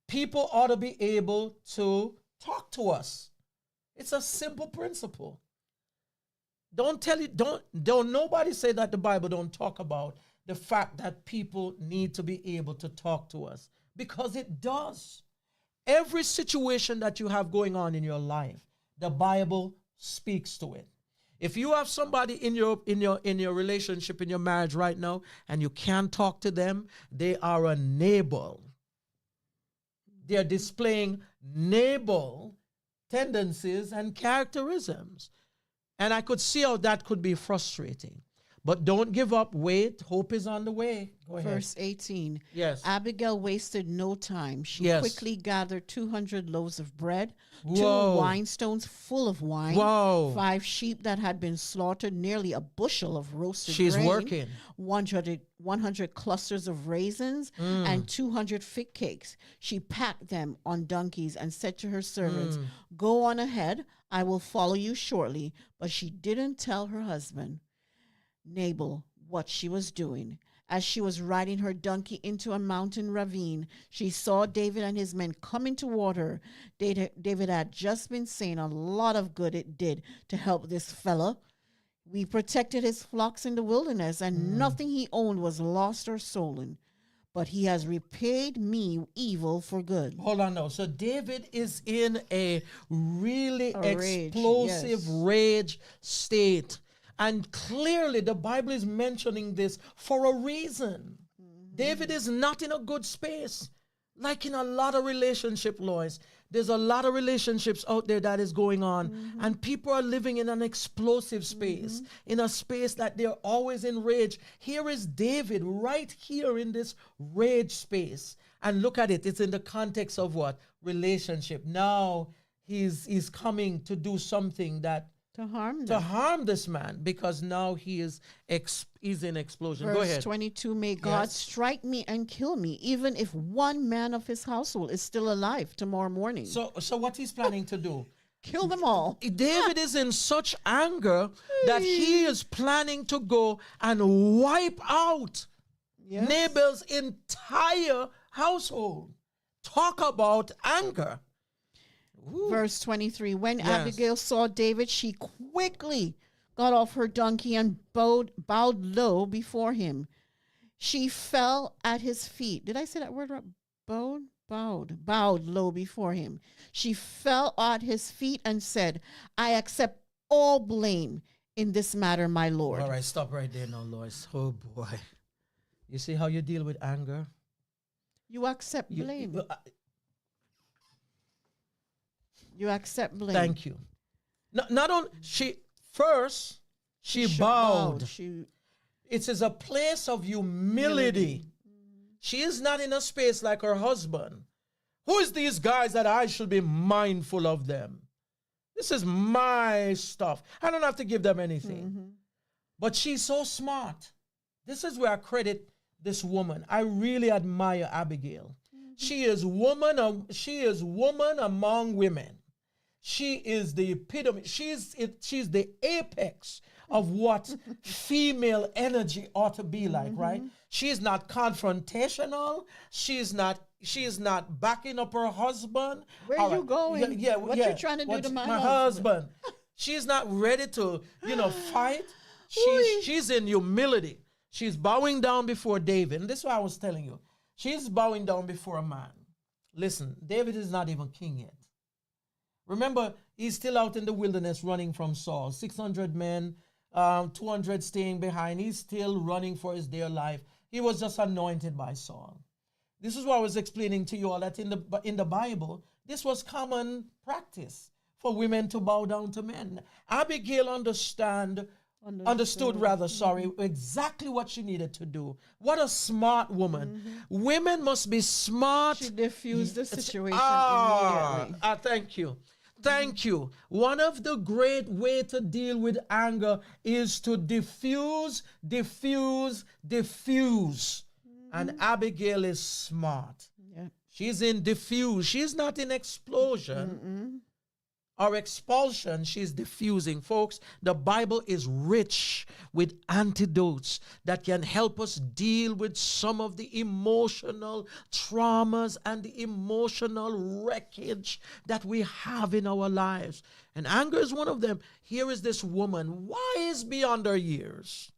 People ought to be able to talk to us. It's a simple principle. Don't nobody say that the Bible don't talk about the fact that people need to be able to talk to us, because it does. Every situation that you have going on in your life, The Bible speaks to it. If you have somebody in your relationship, in your marriage right now, and you can't talk to them, they are a Nabal. They are displaying Nabal tendencies and characterisms. And I could see how that could be frustrating. But don't give up. Wait. Hope is on the way. Go ahead. Verse 18. Yes. Abigail wasted no time. She Yes. quickly gathered 200 loaves of bread, Whoa. 2 wine stones full of wine, Whoa. 5 sheep that had been slaughtered, nearly a bushel of roasted She's grain, working. 100 clusters of raisins, and 200 fig cakes. She packed them on donkeys and said to her servants, "Go on ahead. I will follow you shortly." But she didn't tell her husband, Nabal, what she was doing. As she was riding her donkey into a mountain ravine, she saw David and his men coming toward her. David had just been saying a lot of good it did to help this fella. We protected his flocks in the wilderness, and nothing he owned was lost or stolen. But he has repaid me evil for good. Hold on now. So David is in a really Rage, explosive yes. rage state. And clearly the Bible is mentioning this for a reason. David is not in a good space. Like in a lot of relationship, Lois, there's a lot of relationships out there that is going on. And people are living in an explosive space, in a space that they're always in rage. Here is David right here in this rage space. And look at it. It's in the context of what? Relationship. Now he's coming to do something that To harm to them. harm this man, because now he's in explosion. Go Verse ahead. 22, may God Yes. strike me and kill me, even if one man of his household is still alive tomorrow morning. So what he's planning to do? Kill them all. David is in such anger that he is planning to go and wipe out Yes. Nabal's entire household. Talk about anger. Ooh. Verse 23, when Yes. Abigail saw David, she quickly got off her donkey and bowed low before him. She fell at his feet. Did I say that word right? Bowed low before him. She fell at his feet and said, I accept all blame in this matter, my Lord. All right, stop right there now, Lois. Oh boy. You see how you deal with anger? You accept blame. You accept blame. Thank you. Not only she bowed. It is a place of humility. She is not in a space like her husband. Who is these guys that I should be mindful of them? This is my stuff. I don't have to give them anything. But she's so smart. This is where I credit this woman. I really admire Abigail. She is woman among women. She is the epitome. She's the apex of what female energy ought to be like, right? She's not confrontational. She is not backing up her husband. Where All you right. going? Yeah, What you trying to do to my husband? She's not ready to, fight. She's in humility. She's bowing down before David. And this is what I was telling you. She's bowing down before a man. Listen, David is not even king yet. Remember, he's still out in the wilderness running from Saul. 600 men, 200 staying behind. He's still running for his dear life. He was just anointed by Saul. This is what I was explaining to you all, that in the Bible, this was common practice for women to bow down to men. Abigail understood exactly what she needed to do. What a smart woman. Women must be smart. She diffused the situation immediately. Thank you. Thank you. One of the great way to deal with anger is to diffuse. And Abigail is smart. Yeah. She's in diffuse. She's not in explosion or expulsion. She's diffusing. Folks, the Bible is rich with antidotes that can help us deal with some of the emotional traumas and the emotional wreckage that we have in our lives. And anger is one of them. Here is this woman, wise beyond her years.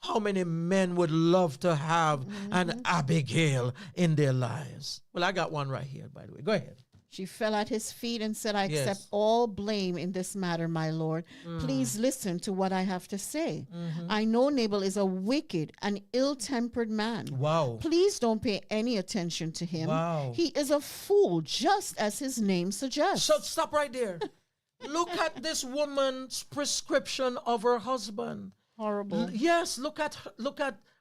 How many men would love to have an Abigail in their lives? Well, I got one right here, by the way. Go ahead. She fell at his feet and said, I accept Yes. all blame in this matter, my Lord. Please listen to what I have to say. I know Nabal is a wicked and ill-tempered man. Wow. Please don't pay any attention to him. Wow. He is a fool, just as his name suggests. So stop right there. Look at this woman's prescription of her husband. Horrible. Yes, look at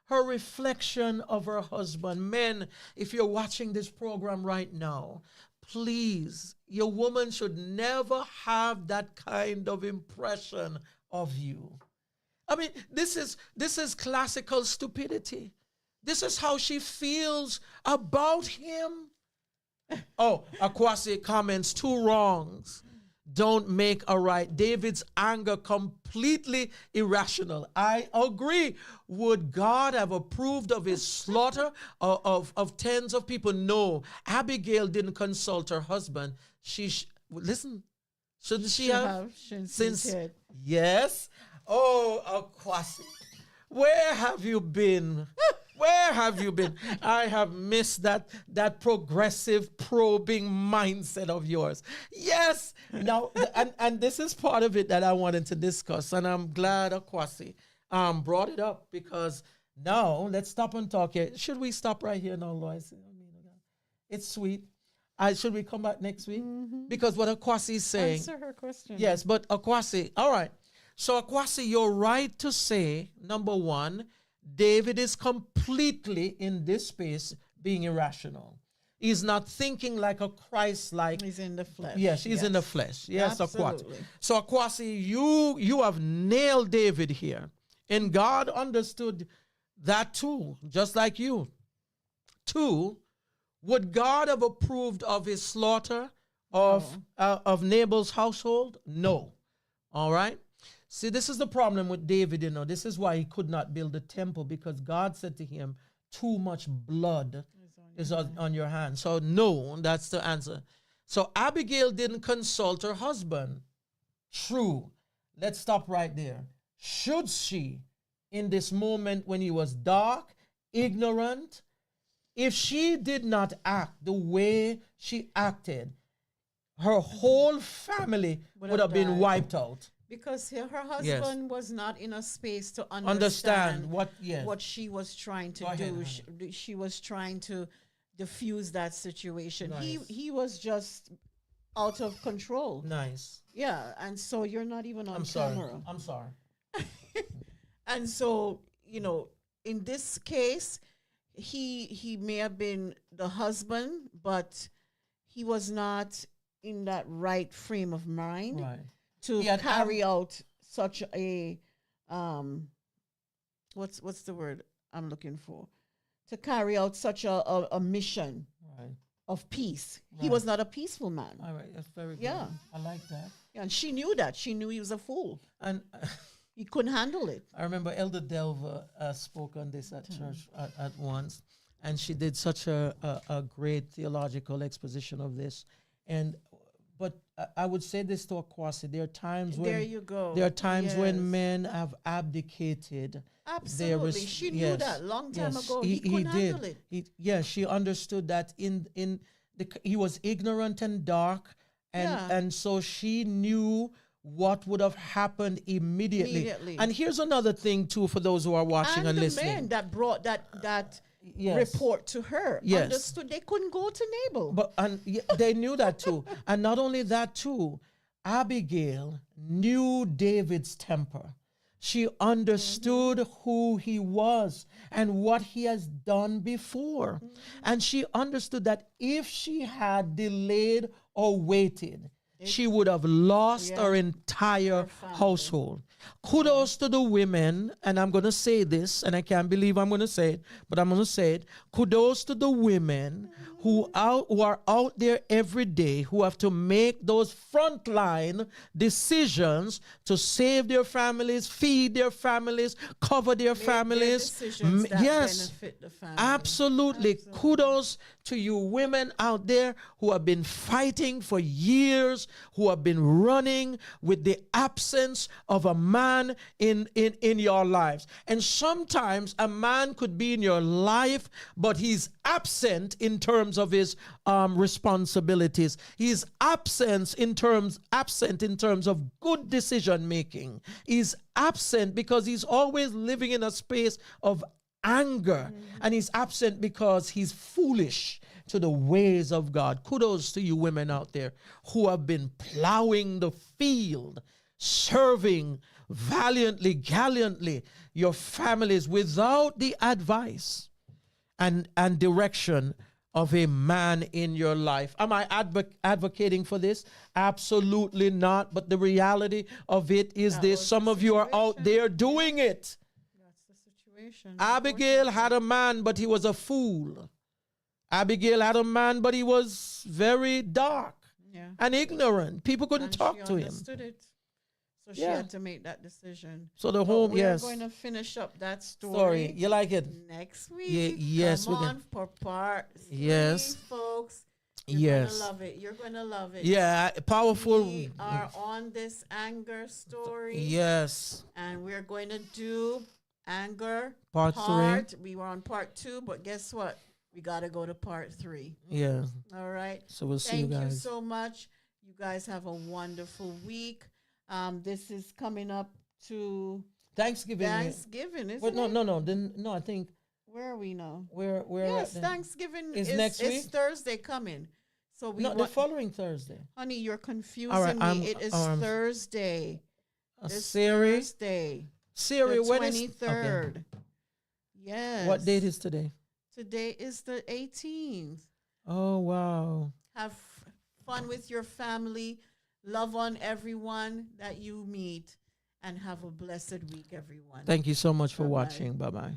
her reflection of her husband. Men, if you're watching this program right now, please, your woman should never have that kind of impression of you. I mean, this is classical stupidity. This is how she feels about him. Oh, Akwasi comments, two wrongs don't make a right. David's anger completely irrational. I agree. Would God have approved of his slaughter of tens of people? No. Abigail didn't consult her husband. Listen, shouldn't she have? Since yes. Oh, Akwasi, where have you been? Where have you been? I have missed that progressive, probing mindset of yours. Yes. Now, and this is part of it that I wanted to discuss, and I'm glad Akwasi brought it up, because now let's stop and talk here. Should we stop right here now, Lois? It's sweet. Should we come back next week? Because what Akwasi is saying. Answer her question. Yes, but Akwasi, all right. So Akwasi, you're right to say, number one, David is completely in this space being irrational. He's not thinking like a Christ-like. He's in the flesh. Yes, he's in the flesh. Yes, Akwasi. Absolutely. So Akwasi, you have nailed David here. And God understood that too, just like you. Two, would God have approved of his slaughter of Nabal's household? No. All right. See, this is the problem with David, This is why he could not build a temple, because God said to him, too much blood is on your hands. So no, that's the answer. So Abigail didn't consult her husband. True. Let's stop right there. Should she, in this moment when he was dark, ignorant, if she did not act the way she acted, her whole family would have been wiped out. Because her husband was not in a space to Understand what she was trying to do. She was trying to diffuse that situation. Nice. He was just out of control. Nice. Yeah, and so you're not even on camera. I'm sorry. And so, in this case, he may have been the husband, but he was not in that right frame of mind. Right. To carry out such a what's the word I'm looking for? To carry out such a mission of peace. He was not a peaceful man. All right, that's very good. Yeah. I like that. Yeah, and she knew that. She knew he was a fool. And he couldn't handle it. I remember Elder Delva spoke on this at church at once, and she did such a great theological exposition of this. But I would say this to Akwasi: there are times when there you go. There are times when men have abdicated. Absolutely, she knew that long time ago. He couldn't handle it. She understood that he was ignorant and dark, and so she knew what would have happened immediately. And here's another thing too, for those who are watching and listening. And the men that brought that report to her understood they couldn't go to Nabal. But they knew that too. And not only that too, Abigail knew David's temper. She understood who he was and what he has done before. And she understood that if she had delayed or waited, she would have lost her entire household. Kudos to the women, and I'm going to say this, and I can't believe I'm going to say it, but I'm going to say it. Kudos to the women who are out there every day, who have to make those frontline decisions to save their families, feed their families, cover their families. Decisions that benefit the family. Absolutely. Kudos to you women out there who have been fighting for years who have been running with the absence of a man in your lives. And sometimes a man could be in your life, but he's absent in terms of his responsibilities. He's absent in terms of good decision making. He's absent because he's always living in a space of anger, and he's absent because he's foolish to the ways of God. Kudos to you women out there who have been plowing the field, serving valiantly, gallantly your families without the advice and direction of a man in your life. Am I advocating for this? Absolutely not. But the reality of it is this: some of you are out there doing it. Abigail had a man, but he was a fool. Abigail had a man, but he was very dark and ignorant. People couldn't talk to him. It. So she had to make that decision. So the home, we're going to finish up that story. You like it? Next week. Yes. Come on for part 3, yes, folks. You're gonna love it. You're gonna love it. Yeah, powerful. We are on this anger story. Yes. And we're going to do anger part 3. We were on part 2, but guess what? We got to go to part 3. Yeah. All right. So we'll see you guys. Thank you so much. You guys have a wonderful week. This is coming up to Thanksgiving. Isn't it? No, I think. Where are we now? We're yes, Thanksgiving is next week. It's Thursday coming. So the following Thursday. Honey, you're confusing me. It is Thursday. Thursday. Siri, when 23rd. Okay. Yes. What date is today? Today is the 18th. Oh, wow. Have fun with your family. Love on everyone that you meet. And have a blessed week, everyone. Thank you so much for watching. Bye-bye.